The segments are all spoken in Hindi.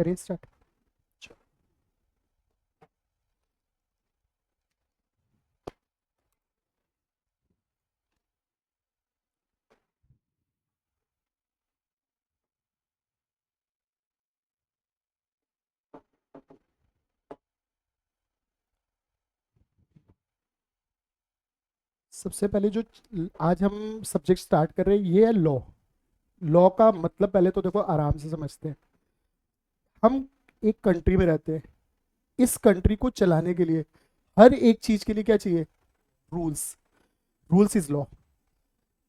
करिए स्टार्ट। सबसे पहले जो आज हम सब्जेक्ट स्टार्ट कर रहे हैं ये है लॉ। लॉ का मतलब पहले तो देखो आराम से समझते हैं। हम एक कंट्री में रहते हैं। इस कंट्री को चलाने के लिए हर एक चीज के लिए क्या चाहिए? रूल्स। Rules is law.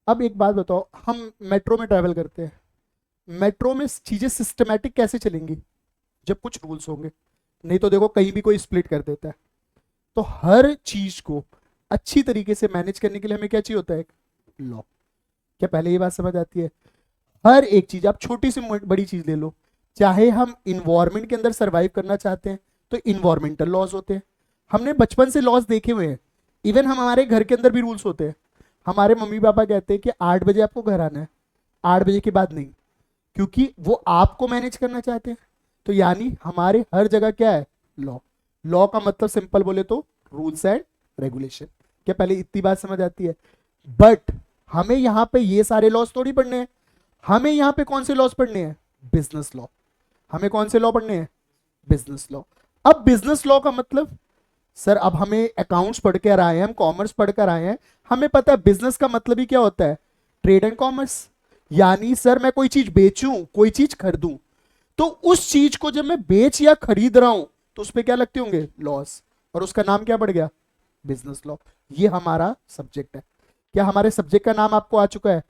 अब एक बात बताओ, हम मेट्रो में ट्रैवल करते हैं। मेट्रो में चीजें सिस्टमेटिक कैसे चलेंगी? जब कुछ रूल्स होंगे। नहीं तो देखो कहीं भी कोई स्प्लिट कर देता है। तो हर चीज को अच्छी तरीके से मैनेज करने के लिए हमें क्या चाहिए होता है? एक लॉ। क्या पहले ये बात समझ आती है? हर एक चीज, आप छोटी सी बड़ी चीज ले लो। चाहे हम इन्वायरमेंट के अंदर सरवाइव करना चाहते हैं तो इन्वायरमेंटल लॉज होते हैं। हमने बचपन से लॉज देखे हुए हैं। इवन हम हमारे घर के अंदर भी रूल्स होते हैं। हमारे मम्मी पापा कहते हैं कि 8 बजे आपको घर आना है, 8 बजे के बाद नहीं। क्योंकि वो आपको मैनेज करना चाहते हैं। तो यानी हमारे हर जगह क्या है? लॉ। लॉ का मतलब सिंपल बोले तो रूल्स एंड रेगुलेशन। क्या पहले इतनी बात समझ आती है? बट हमें यहां पे ये सारे लॉस थोड़ी पढ़ने हैं। हमें यहाँ पे कौन से लॉस पढ़ने हैं? Business law. हमें कौन से लॉ पढ़ने हैं? Business law. अब बिजनेस लॉ का मतलब, सर अब हमें अकाउंट्स पढ़ कर आए हैं, हम कॉमर्स पढ़ कर आए हैं। हमें पता है बिजनेस का मतलब ही क्या होता है? Trade and commerce. यानी सर मैं कोई चीज बेचूं, कोई चीज खरीदूं, तो उस चीज को जब मैं बेच या खरीद रहा हूं तो उस पर क्या लगते होंगे? लॉस। और उसका नाम क्या पड़ गया? Business law. ये हमारा सब्जेक्ट है। क्या हमारे सब्जेक्ट का नाम आपको आ चुका है?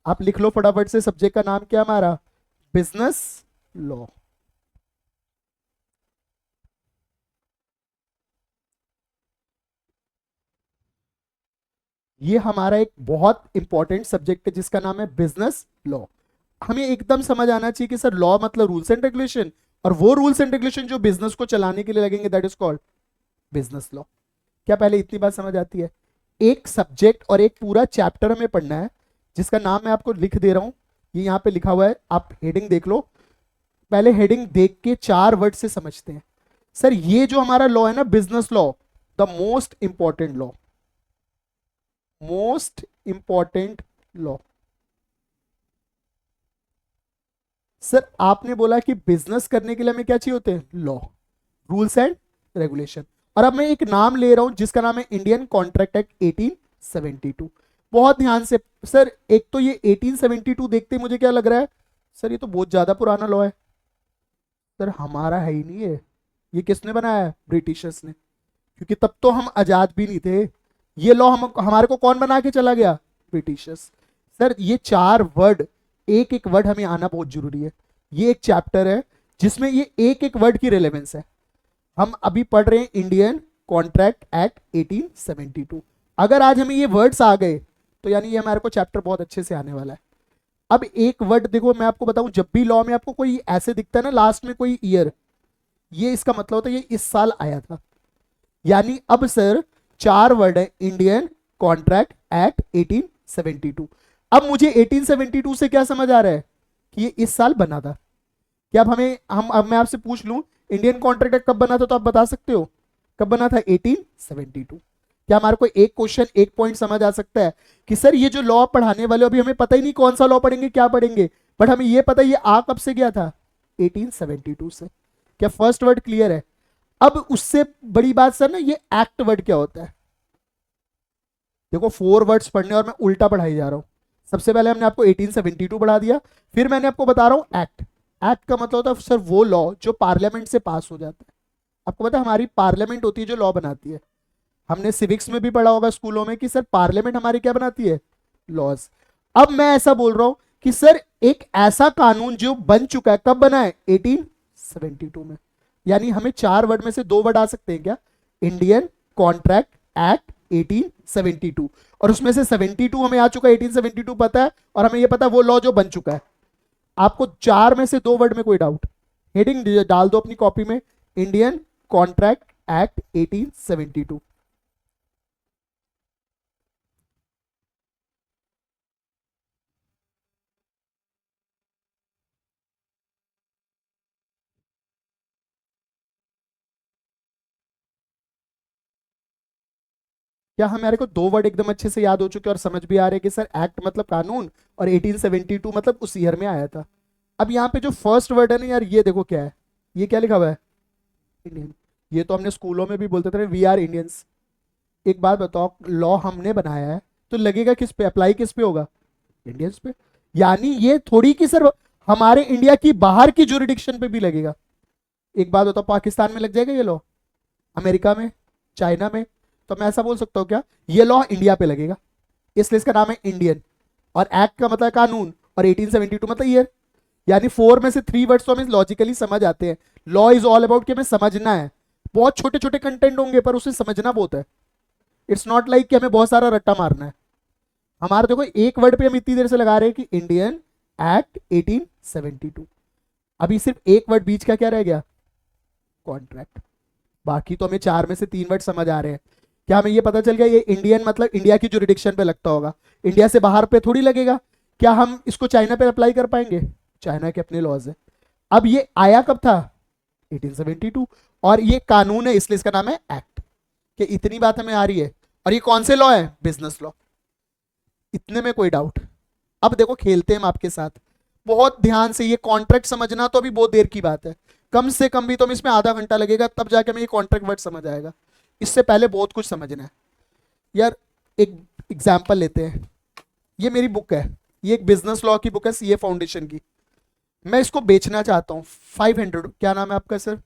आप लिख लो फटाफट से, सब्जेक्ट का नाम क्या हमारा? Business law. ये हमारा एक बहुत इंपॉर्टेंट सब्जेक्ट है जिसका नाम है बिजनेस लॉ। हमें एकदम समझ आना चाहिए कि सर लॉ मतलब रूल्स एंड रेगुलेशन, और वो रूल्स एंड रेगुलेशन जो बिजनेस को चलाने के लिए लगेंगे that is called business law. क्या पहले इतनी बात समझ आती है? एक सब्जेक्ट और एक पूरा चैप्टर हमें पढ़ना है जिसका नाम मैं आपको लिख दे रहा हूं। ये यहां पे लिखा हुआ है, आप हेडिंग देख लो। पहले हेडिंग देख के 4 वर्ड से समझते हैं। सर ये जो हमारा लॉ है ना, business law, the most important law, most important law. Sir आपने बोला कि बिजनेस करने के लिए हमें क्या चाहिए होते हैं? Law, rules and regulation. और अब मैं एक नाम ले रहा हूं जिसका नाम है इंडियन कॉन्ट्रैक्ट एक्ट 1872। बहुत ध्यान से। सर एक तो ये 1872 देखते ही मुझे क्या लग रहा है? सर ये तो बहुत ज्यादा पुराना लॉ है। सर हमारा है ही नहीं है। ये किसने बनाया है? ब्रिटिशर्स ने। क्योंकि तब तो हम आजाद भी नहीं थे। ये लॉ हम हमारे को कौन बना के चला गया? ब्रिटिशर्स। सर ये 4 वर्ड, एक एक वर्ड हमें आना बहुत जरूरी है। ये एक चैप्टर है जिसमें ये एक एक वर्ड की रेलेवेंस है। हम अभी पढ़ रहे हैं इंडियन कॉन्ट्रैक्ट एक्ट 1872। अगर आज हमें ये वर्ड्स आ गए तो यानी ये हमारे को चैप्टर बहुत अच्छे से आने वाला है। अब एक वर्ड देखो, मैं आपको बताऊं, जब भी लॉ में आपको कोई ऐसे दिखता है ना लास्ट में कोई ईयर, ये इसका मतलब होता है ये इस साल आया था। यानी अब सर 4 वर्ड है, इंडियन कॉन्ट्रैक्ट एक्ट 1872। अब मुझे 1872 से क्या समझ आ रहा है? कि ये इस साल बना था। क्या अब हमें हम अब मैं आपसे पूछ लूं इंडियन कॉन्ट्रैक्ट एक्ट कब बना था, तो आप बता सकते हो कब बना था? 1872। क्या हमारे को एक क्वेश्चन एक पॉइंट समझ आ सकता है कि सर ये जो लॉ पढ़ाने वाले अभी हमें पता ही नहीं कौन सा लॉ पढ़ेंगे, क्या पढ़ेंगे, बट हमें ये पता है ये आ कब से गया था? 1872 से। क्या फर्स्ट वर्ड क्लियर है? अब उससे बड़ी बात सर ना, ये एक्ट वर्ड क्या होता है? देखो 4 वर्ड्स पढ़ने और मैं उल्टा पढ़ाई जा रहा हूं। सबसे पहले हमने आपको 1872 पढ़ा दिया, फिर मैंने आपको बता रहा हूं एक्ट। एक्ट का मतलब होता है सर वो लॉ जो पार्लियामेंट से पास हो जाता है। आपको पता है हमारी पार्लियामेंट होती है जो लॉ बनाती है। हमने सिविक्स में भी पढ़ा होगा स्कूलों में कि सर पार्लियामेंट हमारी क्या बनाती है? लॉज। अब मैं ऐसा बोल रहा हूं कि सर एक ऐसा कानून जो बन चुका है, कब बना है? 1872 में। यानी हमें 4 वर्ड में से 2 वर्ड आ सकते हैं क्या? इंडियन कॉन्ट्रैक्ट एक्ट 1872, और उसमें से 72 हमें आ चुका है, 1872 पता है, और हमें यह पता है वो लॉ जो बन चुका है। आपको 4 में से 2 वर्ड में कोई डाउट? हेडिंग डाल दो अपनी कॉपी में, इंडियन कॉन्ट्रैक्ट एक्ट 1872। क्या हमारे को दो वर्ड एकदम अच्छे से याद हो चुके और समझ भी आ रहे हैं कि सर एक्ट मतलब कानून और 1872 मतलब उस ईयर में आया था। अब यहाँ पे जो फर्स्ट वर्ड है ना यार, ये देखो क्या है, ये क्या लिखा हुआ है, इंडियन। ये तो हमने स्कूलों में भी बोलते थे वी आर इंडियंस। एक बात बताओ, लॉ हमने बनाया है तो लगेगा किस पे, अप्लाई किस पे होगा, इंडियंस पे। यानी ये थोड़ी कि सर हमारे इंडिया की बाहर की जुरिडिक्शन पे भी लगेगा। एक बात बताओ, पाकिस्तान में लग जाएगा ये लॉ, अमेरिका में, चाइना में, तो मैं ऐसा बोल सकता हूँ क्या, ये लॉ इंडिया पे लगेगा, इसलिए इसका नाम है इंडियन। और एक्ट का मतलब कानून और 1872 मतलब ईयर। यानी 4 में से 3 वर्ड्स तो हमें लॉजिकली समझ आते हैं। लॉ इज ऑल अबाउट कि हमें समझना है। बहुत छोटे छोटे कंटेंट होंगे पर उसे समझना बहुत है। इट्स नॉट लाइक कि हमें बहुत सारा रट्टा मारना है। हमारे देखो एक वर्ड पे हम इतनी देर से लगा रहे हैं कि इंडियन एक्ट 1872। अभी सिर्फ एक वर्ड बीच का क्या रह गया, कॉन्ट्रैक्ट। बाकी तो हमें 4 में से 3 वर्ड समझ आ रहे हैं। क्या हमें ये पता चल गया ये इंडियन मतलब इंडिया की जुरिडिक्शन पे लगता होगा, इंडिया से बाहर पे थोड़ी लगेगा। क्या हम इसको चाइना पे अप्लाई कर पाएंगे, चाइना के अपने लॉज है। अब ये आया कब था, 1872, और ये कानून है इसलिए इसका नाम है एक्ट। कि इतनी बात हमें आ रही है। और ये कौन से लॉ है, बिजनेस लॉ। इतने में कोई डाउट। अब देखो खेलते हैं हम आपके साथ, बहुत ध्यान से। ये कॉन्ट्रैक्ट समझना तो अभी बहुत देर की बात है, कम से कम भी तो हमें इसमें आधा घंटा लगेगा तब जाके हमें ये कॉन्ट्रैक्ट वर्ड समझ आएगा। इससे पहले बहुत कुछ समझना है यार। एक एग्जाम्पल लेते हैं, ये मेरी बुक है, ये एक बिजनेस लॉ की बुक है सीए फाउंडेशन की। मैं इसको बेचना चाहता हूँ 500। क्या नाम है आपका सर,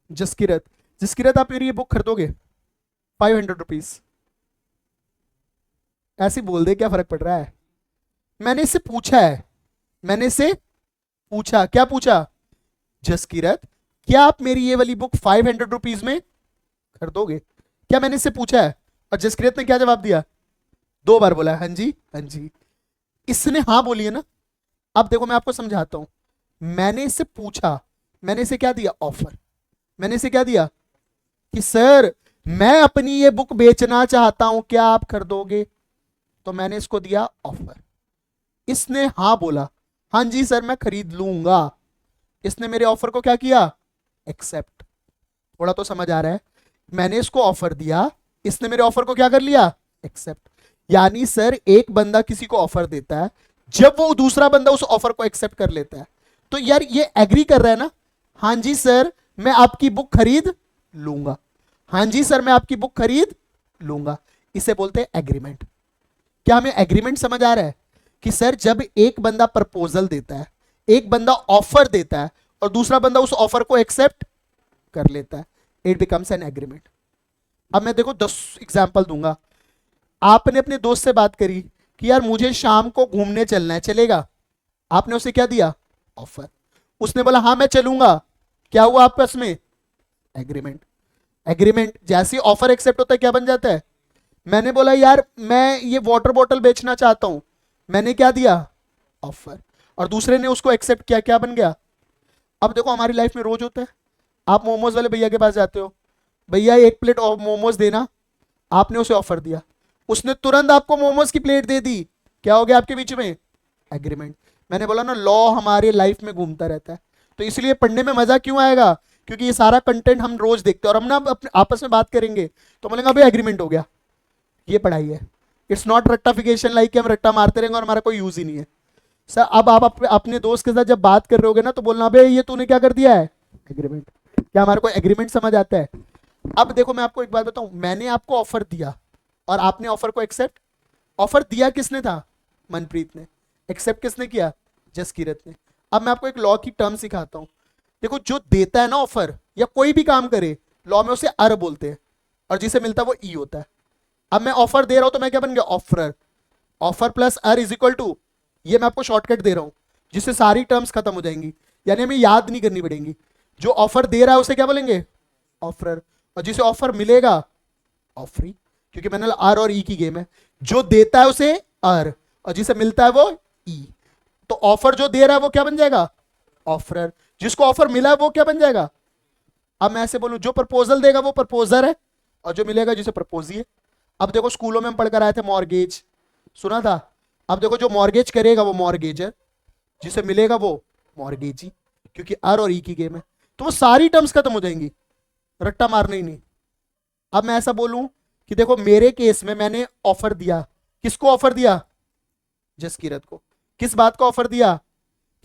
जसकिरत। जसकिरत आप मेरी ये बुक खरीदोगे 500 रुपीज। ऐसे बोल दे, क्या फर्क पड़ रहा है। मैंने इससे पूछा है, मैंने इससे पूछा, क्या पूछा, जसकिरत क्या आप मेरी ये वाली बुक 500 रुपीज में खरीदोगे। क्या मैंने इससे पूछा है। और जसकिरत ने क्या जवाब दिया, 2 बार बोला हाँ जी हाँ जी। इसने हाँ बोली है ना। अब देखो मैं आपको समझाता हूं। मैंने इससे पूछा, मैंने इसे क्या दिया, ऑफर। मैंने इसे क्या दिया कि सर मैं अपनी ये बुक बेचना चाहता हूं, क्या आप खरीदोगे। तो मैंने इसको दिया ऑफर। इसने हाँ बोला, हाँ जी सर मैं खरीद लूंगा। इसने मेरे ऑफर को क्या किया, एक्सेप्ट। थोड़ा तो समझ आ रहा है। मैंने इसको ऑफर दिया, इसने मेरे ऑफर को क्या कर लिया, एक्सेप्ट। यानी सर एक बंदा किसी को ऑफर देता है, जब वो दूसरा बंदा उस ऑफर को एक्सेप्ट कर लेता है तो यार ये एग्री कर रहा है ना। हाँ जी सर मैं आपकी बुक खरीद लूंगा, हाँ जी सर मैं आपकी बुक खरीद लूंगा। इसे बोलते हैं एग्रीमेंट। क्या हमें एग्रीमेंट समझ आ रहा है कि सर जब एक बंदा प्रपोजल देता है, एक बंदा ऑफर देता है और दूसरा बंदा उस ऑफर को एक्सेप्ट कर लेता है, इट बिकम्स एन एग्रीमेंट। अब मैं देखो 10 एग्जांपल दूंगा। आपने अपने दोस्त से बात करी कि यार मुझे शाम को घूमने चलना है, चलेगा। आपने उसे क्या दिया, ऑफर। उसने बोला हाँ मैं चलूंगा। क्या हुआ आपस में, एग्रीमेंट। एग्रीमेंट जैसे ऑफर एक्सेप्ट होता है क्या बन जाता है। मैंने बोला यार मैं ये वाटर बॉटल बेचना चाहता हूं, मैंने क्या दिया, ऑफर। और दूसरे ने उसको एक्सेप्ट किया, क्या बन गया। अब देखो हमारी लाइफ में रोज होता है, आप मोमोज वाले भैया के पास जाते हो, भैया 1 प्लेट मोमोज देना। आपने उसे ऑफर दिया, उसने तुरंत आपको मोमोज की प्लेट दे दी। क्या हो गया आपके बीच में, एग्रीमेंट। मैंने बोला ना लॉ हमारे लाइफ में घूमता रहता है, तो इसलिए पढ़ने में मजा क्यों आएगा, क्योंकि ये सारा कंटेंट हम रोज देखते हैं और हम ना अपने आपस में बात करेंगे तो बोलेंगे भाई एग्रीमेंट हो गया। ये पढ़ाई है। इट्स नॉट रट्टाफिकेशन लाइक कि हम रट्टा मारते रहेंगे और हमारा कोई यूज ही नहीं है। सर अब आप अपने दोस्त के साथ जब बात कर रहे होगे ना तो बोलना भाई ये तूने क्या कर दिया है, एग्रीमेंट। क्या हमारे को एग्रीमेंट समझ आता है। अब देखो मैं आपको एक बात बताऊं, मैंने आपको ऑफर दिया और आपने ऑफर को एक्सेप्ट। ऑफर दिया किसने था, मनप्रीत ने। एक्सेप्ट किसने किया, जसकीरत ने। अब मैं आपको एक लॉ की टर्म सिखाता हूं। देखो जो देता है ना ऑफर या कोई भी काम करे, लॉ में उसे अर बोलते हैं और जिसे मिलता है वो ई होता है। अब मैं ऑफर दे रहा हूं तो मैं क्या बन गया, ऑफर। ऑफर प्लस अर इज इक्वल टू, ये मैं आपको शॉर्टकट दे रहा हूं जिससे सारी टर्म्स खत्म हो जाएंगी, यानी हमें याद नहीं करनी पड़ेगी। जो ऑफर दे रहा है उसे क्या बोलेंगे, ऑफर। और जिसे ऑफर मिलेगा, ऑफरी। क्योंकि मैंने आर और ई की गेम है। जो देता है उसे आर और जिसे मिलता है वो ई। तो ऑफर जो दे रहा है वो क्या बन जाएगा, ऑफरर। जिसको ऑफर मिला है वो क्या बन जाएगा। अब मैं ऐसे बोलूं जो प्रपोजल देगा वो प्रपोजर है और जो मिलेगा जिसे प्रपोजी है। अब देखो स्कूलों में हम पढ़कर आए थे मॉर्गेज, सुना था। अब देखो जो मॉर्गेज करेगा वो मॉर्गेजर, जिसे मिलेगा वो मॉर्गेजी। क्योंकि आर और ई की गेम है तो वो सारी टर्म्स खत्म हो जाएंगी, रट्टा मारना ही नहीं। अब मैं ऐसा बोलूं कि देखो मेरे केस में मैंने ऑफर दिया, किसको ऑफर दिया? जसकीरत को। किस बात का ऑफर दिया?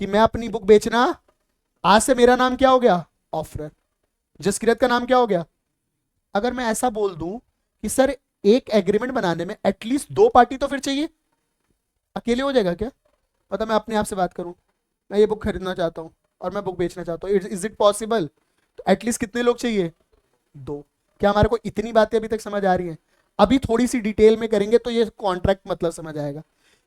कि मैं अपनी बुक बेचना, आज से मेरा नाम क्या हो गया? ऑफर। जसकीरत का नाम क्या हो गया? अगर मैं ऐसा बोल दूं कि सर एक एग्रीमेंट बनाने में एटलीस्ट दो पार्टी तो फिर चाहिए, अकेले हो जाएगा क्या? पता मैं अपने आप से बात करूं, मैं ये बुक खरीदना चाहता हूं और मैं बुक बेचना चाहता हूँ, इज इट पॉसिबल? तो एटलीस्ट कितने लोग चाहिए? दो। क्या हमारे को इतनी बातें अभी तक समझ आ रही हैं? अभी थोड़ी सी डिटेल में करेंगे तो ये कॉन्ट्रैक्ट मतलब समझ आएगा।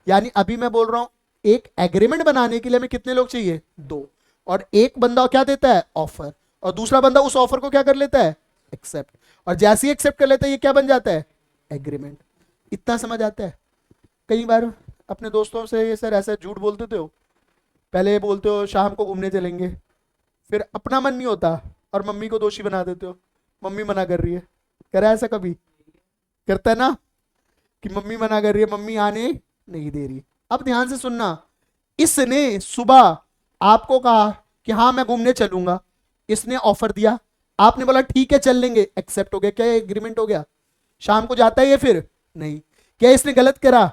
यानी अभी मैं बोल रहा हूं एक एग्रीमेंट बनाने के लिए हमें कितने लोग चाहिए? दो। और एक बंदा क्या देता है? ऑफर। और दूसरा बंदा उस ऑफर को क्या कर लेता है? एक्सेप्ट। और जैसे ही एक्सेप्ट कर लेता है ये क्या बन जाता है? एग्रीमेंट। इतना समझ आता है? कई बार अपने दोस्तों से सर ऐसा झूठ बोल देते हो, पहले बोलते हो शाम को घूमने चलेंगे, फिर अपना मन नहीं होता और मम्मी को दोषी बना देते हो, मम्मी मना कर रही है। करा है ऐसा कभी? करता है ना, कि मम्मी मना कर रही है, मम्मी आने नहीं दे रही। अब ध्यान से सुनना, इसने सुबह आपको कहा कि हाँ मैं घूमने चलूंगा, इसने ऑफर दिया, आपने बोला ठीक है चल लेंगे, एक्सेप्ट हो गया, क्या एग्रीमेंट हो गया? शाम को जाता है ये फिर? नहीं। क्या इसने गलत करा?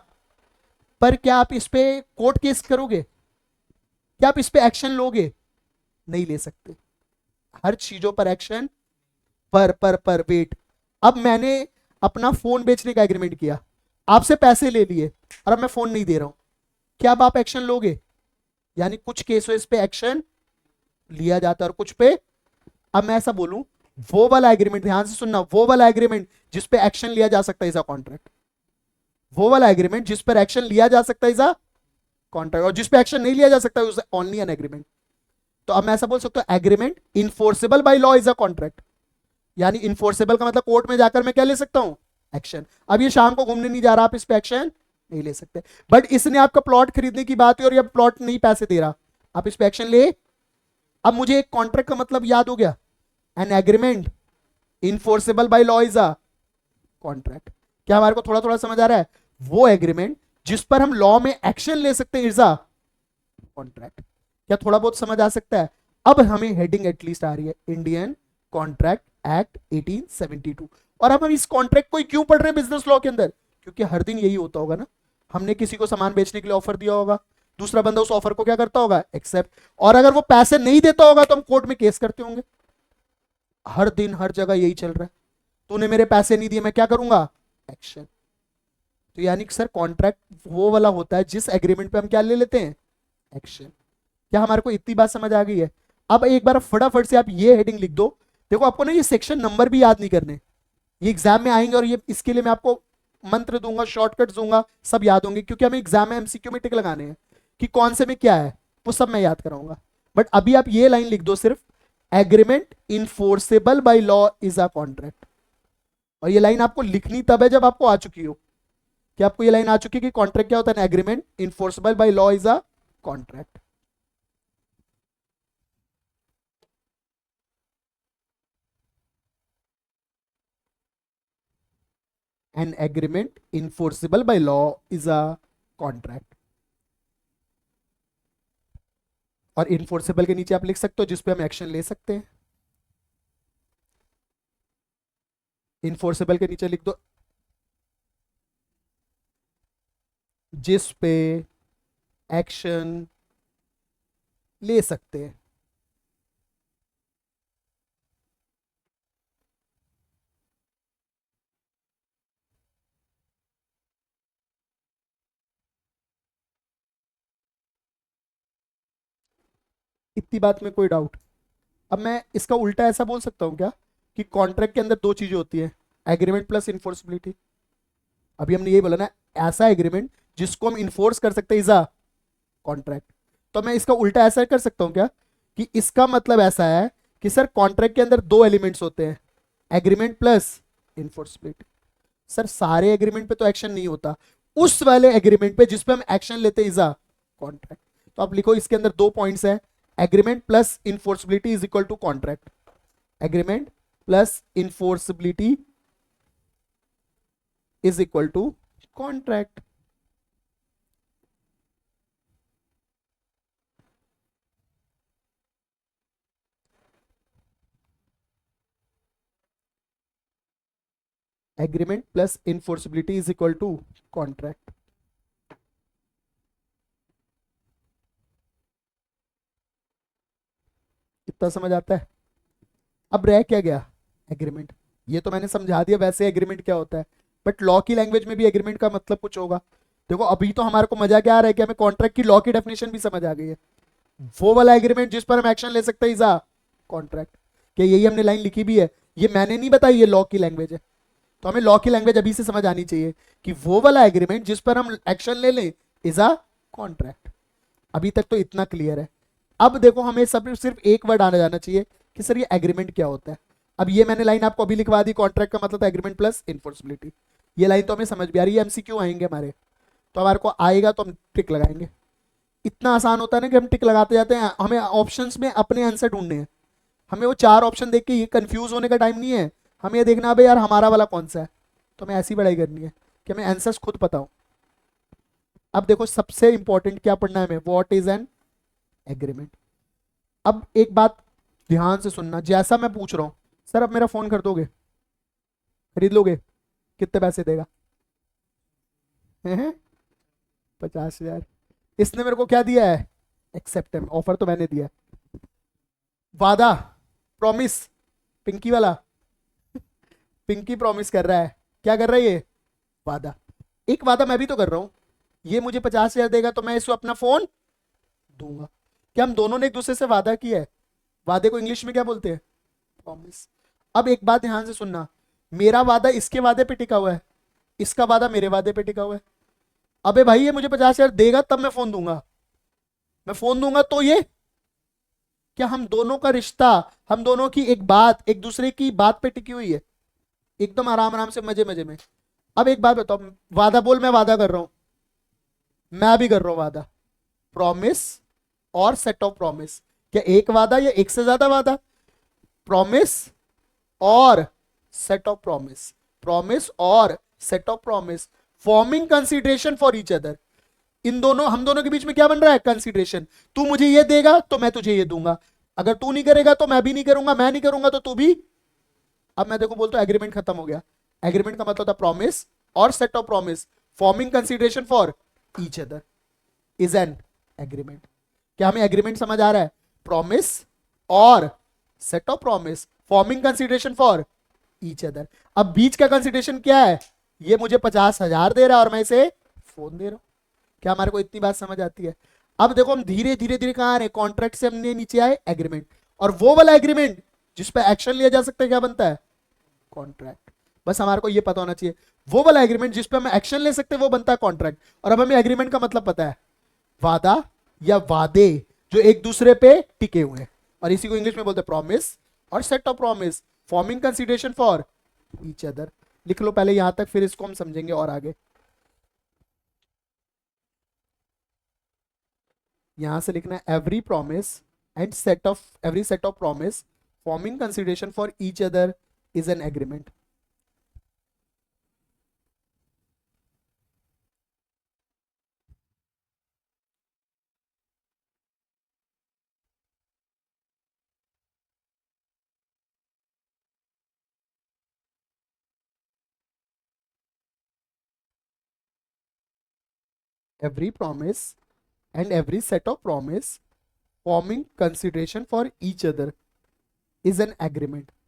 पर क्या आप इस पे कोर्ट केस करोगे? क्या आप इस पे एक्शन लोगे? नहीं ले सकते। हर चीजों पर एक्शन, पर वेट। अब मैंने अपना फोन बेचने का एग्रीमेंट किया, आपसे पैसे ले लिए और अब मैं फोन नहीं दे रहा हूं, क्या अब आप एक्शन लोगे? यानी कुछ केसों इस पे एक्शन लिया जाता है और कुछ पे। अब मैं ऐसा बोलूं, वो वाला एग्रीमेंट, ध्यान से सुनना, वो वाला एग्रीमेंट जिस पे एक्शन लिया जा सकता है इज अ कॉन्ट्रैक्ट। वो वाला एग्रीमेंट जिस पर एक्शन लिया जा सकता है इज अ कॉन्ट्रैक्ट, और जिस पे एक्शन नहीं लिया जा सकता है ओनली एन एग्रीमेंट। तो अब मैं ऐसा बोल सकता हूं agreement enforceable by law is a contract. यानी इनफोर्सेबल का मतलब कोर्ट में जाकर मैं क्या ले सकता हूं? एक्शन। अब ये शाम को घूमने नहीं जा रहा, आप इस पे एक्शन नहीं ले सकते। बट इसने आपका प्लॉट खरीदने की बात है और ये प्लॉट नहीं पैसे दे रहा, आप इस पे एक्शन ले। अब मुझे एक कॉन्ट्रैक्ट का मतलब याद हो गया, an agreement enforceable by law is a contract. क्या हमारे को थोड़ा थोड़ा समझ आ रहा है? वो एग्रीमेंट जिस पर हम लॉ में एक्शन ले सकते हैं इज अ कॉन्ट्रैक्ट। क्या थोड़ा बहुत समझ आ सकता है? अब हमें हेडिंग एटलीस्ट आ रही है, इंडियन कॉन्ट्रैक्ट एक्ट 1872। और अब हम इस कॉन्ट्रैक्ट को क्यों पढ़ रहे हैं बिजनेस लॉ के अंदर? क्योंकि हर दिन यही होता होगा ना, हमने किसी को सामान बेचने के लिए ऑफर दिया होगा, दूसरा बंदा उस ऑफर को क्या करता होगा? एक्सेप्ट। और अगर वो पैसे नहीं देता होगा तो हम कोर्ट में केस करते होंगे। हर दिन हर जगह यही चल रहा है, तूने मेरे पैसे नहीं दिए, मैं क्या करूंगा? एक्शन। तो यानी कि सर कॉन्ट्रैक्ट वो वाला होता है जिस एग्रीमेंट पे हम क्या ले लेते हैं? एक्शन। क्या हमारे को इतनी बात समझ आ गई है? अब एक बार फटाफट से आप ये हेडिंग लिख दो। देखो आपको ना ये सेक्शन नंबर भी याद नहीं करने, ये एग्जाम में आएंगे और ये इसके लिए मैं आपको मंत्र दूंगा, शॉर्टकट दूंगा, सब याद होंगे, क्योंकि हमें एग्जाम में एमसीक्यू में टिक लगाने हैं कि कौन से में क्या है, वो सब मैं याद कराऊंगा। बट अभी आप ये लाइन लिख दो सिर्फ, agreement enforceable by law is a contract. और ये लाइन आपको लिखनी तब है जब आपको आ चुकी हो, कि आपको ये लाइन आ चुकी है कि कॉन्ट्रैक्ट क्या होता है? Agreement enforceable by law is a contract. An agreement enforceable by law is a contract. और इनफोर्सेबल के नीचे आप लिख सकते हो जिस पे हम एक्शन ले सकते हैं। इनफोर्सेबल के नीचे लिख दो जिस पे एक्शन ले सकते हैं। इतनी बात में कोई डाउट? अब मैं इसका उल्टा ऐसा बोल सकता हूं क्या, कि कॉन्ट्रैक्ट के अंदर दो चीजें होती है, एग्रीमेंट प्लस इन्फोर्सिबिलिटी। अभी हमने यही बोला ना, ऐसा एग्रीमेंट जिसको हम इन्फोर्स कर सकते हैं इज अ कॉन्ट्रैक्ट। तो मैं इसका उल्टा ऐसा कर सकता हूं क्या, कि इसका मतलब ऐसा है कि सर कॉन्ट्रैक्ट के अंदर दो एलिमेंट्स होते हैं, एग्रीमेंट प्लस इन्फोर्सिबिलिटी। सर सारे एग्रीमेंट पे तो एक्शन नहीं होता, उस वाले एग्रीमेंट पे जिस पे हम एक्शन लेते हैं इज अ कॉन्ट्रैक्ट। तो आप लिखो इसके अंदर दो पॉइंट्स है, agreement plus enforceability is equal to contract. Agreement plus enforceability is equal to contract. Agreement plus enforceability is equal to contract. इतना समझ आता है? अब रह क्या गया? एग्रीमेंट। ये तो मैंने समझा दिया वैसे एग्रीमेंट क्या होता है, बट लॉ की लैंग्वेज में भी एग्रीमेंट का मतलब कुछ होगा। देखो अभी तो हमारे को मजा क्या आ रहा है कि हमें कॉन्ट्रैक्ट की लॉ की डेफिनेशन भी समझ आ गई है। वो वाला एग्रीमेंट जिस पर हम एक्शन ले सकते हैं इज अ कॉन्ट्रैक्ट। क्या यही हमने लाइन लिखी भी है? ये मैंने नहीं बताई, ये लॉ की लैंग्वेज है। तो हमें लॉ की लैंग्वेज अभी से समझ आनी चाहिए कि वो वाला एग्रीमेंट जिस पर हम एक्शन ले लें इज अ कॉन्ट्रैक्ट। अभी तक तो इतना क्लियर है। अब देखो हमें सब सिर्फ एक वर्ड आना जाना चाहिए कि सर ये एग्रीमेंट क्या होता है। अब ये मैंने लाइन आपको अभी लिखवा दी, कॉन्ट्रैक्ट का मतलब एग्रीमेंट प्लस इन्फोर्सिबिलिटी। ये लाइन तो हमें समझ भी आ रही है, एमसीक्यू आएंगे हमारे, तो हमारे को आएगा तो हम टिक लगाएंगे। इतना आसान होता है ना कि हम टिक लगाते जाते हैं, हमें ऑप्शंस में अपने आंसर ढूंढने हैं। हमें वो चार ऑप्शन देख के ये कंफ्यूज होने का टाइम नहीं है, हमें ये देखना है यार हमारा वाला कौन सा है। तो हमें ऐसी पढ़ाई करनी है कि हमें आंसर्स खुद पता हो। अब देखो सबसे इंपॉर्टेंट क्या पढ़ना है हमें, व्हाट इज एन एग्रीमेंट। अब एक बात ध्यान से सुनना, जैसा मैं पूछ रहा हूं, सर अब मेरा फोन खरीदोगे, खरीद लोगे, कितने पैसे देगा? 50,000। इसने मेरे को क्या दिया है? एक्सेप्टेंस ऑफर तो मैंने दिया है। वादा, प्रॉमिस, पिंकी वाला, पिंकी प्रॉमिस कर रहा है। क्या कर रहा है ये? वादा। एक वादा मैं भी तो कर रहा हूं, ये मुझे 50,000 देगा तो मैं इसको अपना फोन दूंगा। क्या हम दोनों ने एक दूसरे से वादा किया है? वादे को इंग्लिश में क्या बोलते हैं? प्रॉमिस। अब एक बात ध्यान से सुनना, मेरा वादा इसके वादे पे टिका हुआ है, इसका वादा मेरे वादे पे टिका हुआ है। अबे भाई ये मुझे 50,000 देगा तब मैं फोन दूंगा, मैं फोन दूंगा तो ये, क्या हम दोनों का रिश्ता, हम दोनों की एक बात एक दूसरे की बात पे टिकी हुई है, एकदम आराम आराम से मजे मजे में। अब एक बात बताओ, वादा बोल, मैं वादा कर रहा हूं, मैं भी कर रहा हूं वादा। प्रॉमिस और सेट ऑफ प्रॉमिस, क्या एक वादा या एक से ज्यादा वादा? प्रॉमिस और सेट ऑफ प्रॉमिस, प्रॉमिस और set of promise, forming consideration for each other. इन दोनों, हम दोनों के बीच में क्या बन रहा है? कंसीडरेशन। तू मुझे ये देगा तो मैं तुझे ये दूंगा, अगर तू नहीं करेगा तो मैं भी नहीं करूंगा, मैं नहीं करूंगा तो तू भी। अब मैं देखो बोलता हूं एग्रीमेंट खत्म हो गया। एग्रीमेंट का मतलब था प्रॉमिस और set of promise, forming consideration for each other is an agreement. क्या हमें एग्रीमेंट समझ आ रहा है? प्रॉमिस और set of promise, forming consideration for each other. अब बीच का कंसीडरेशन क्या है? ये मुझे 50,000 दे रहा है और मैं इसे फोन दे रहा हूं। क्या हमारे को इतनी बात समझ आती है? अब देखो हम धीरे धीरे धीरे कहां आ रहे हैं, कॉन्ट्रैक्ट से हमने नीचे आए एग्रीमेंट, और वो वाला एग्रीमेंट जिस पे एक्शन लिया जा सकता है क्या बनता है? कॉन्ट्रैक्ट। बस हमारे को ये पता होना चाहिए, वो वाला एग्रीमेंट जिस पे हम एक्शन ले सकते हैं वो बनता है कॉन्ट्रैक्ट। और अब हमें एग्रीमेंट का मतलब पता है, वादा या वादे जो एक दूसरे पे टिके हुए हैं, और इसी को इंग्लिश में बोलते हैं प्रॉमिस और set of promise, forming consideration for each other. लिख लो पहले यहां तक, फिर इसको हम समझेंगे और आगे। यहां से लिखना है every promise and set of, every set of promise forming consideration for each other is an agreement. Every promise and every set of promise forming consideration for each other is an agreement.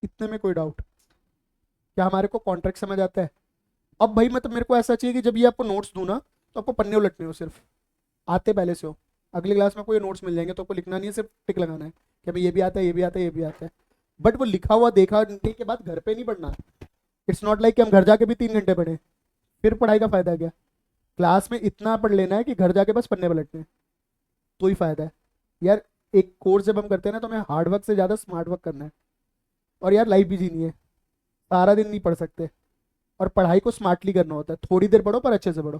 इतने में कोई डाउट? क्या हमारे को कॉन्ट्रैक्ट समझ आता है? अब भाई मतलब मेरे को ऐसा चाहिए कि जब ये आपको नोट्स दूं ना, तो आपको पन्ने उलटने हो, सिर्फ आते पहले से हो। अगली क्लास में आपको ये नोट्स मिल जाएंगे तो आपको लिखना नहीं है, सिर्फ टिक लगाना है कि भाई ये भी आता है, ये भी आता है, ये भी आता है। बट वो लिखा हुआ देखा के बाद घर पे नहीं पढ़ना। इट्स नॉट लाइक कि हम घर जाके भी 3 घंटे पढ़े, फिर पढ़ाई का फायदा क्या? क्लास में इतना पढ़ लेना है कि घर जाके बस पन्ने पलटने हैं, तो ही फायदा है यार। एक कोर्स जब हम करते हैं ना तो हमें हार्ड वर्क से ज्यादा स्मार्ट वर्क करना है। और यार लाइफ भी जीनी है, सारा दिन नहीं पढ़ सकते, और पढ़ाई को स्मार्टली करना होता है। थोड़ी देर पढ़ो पर अच्छे से पढ़ो,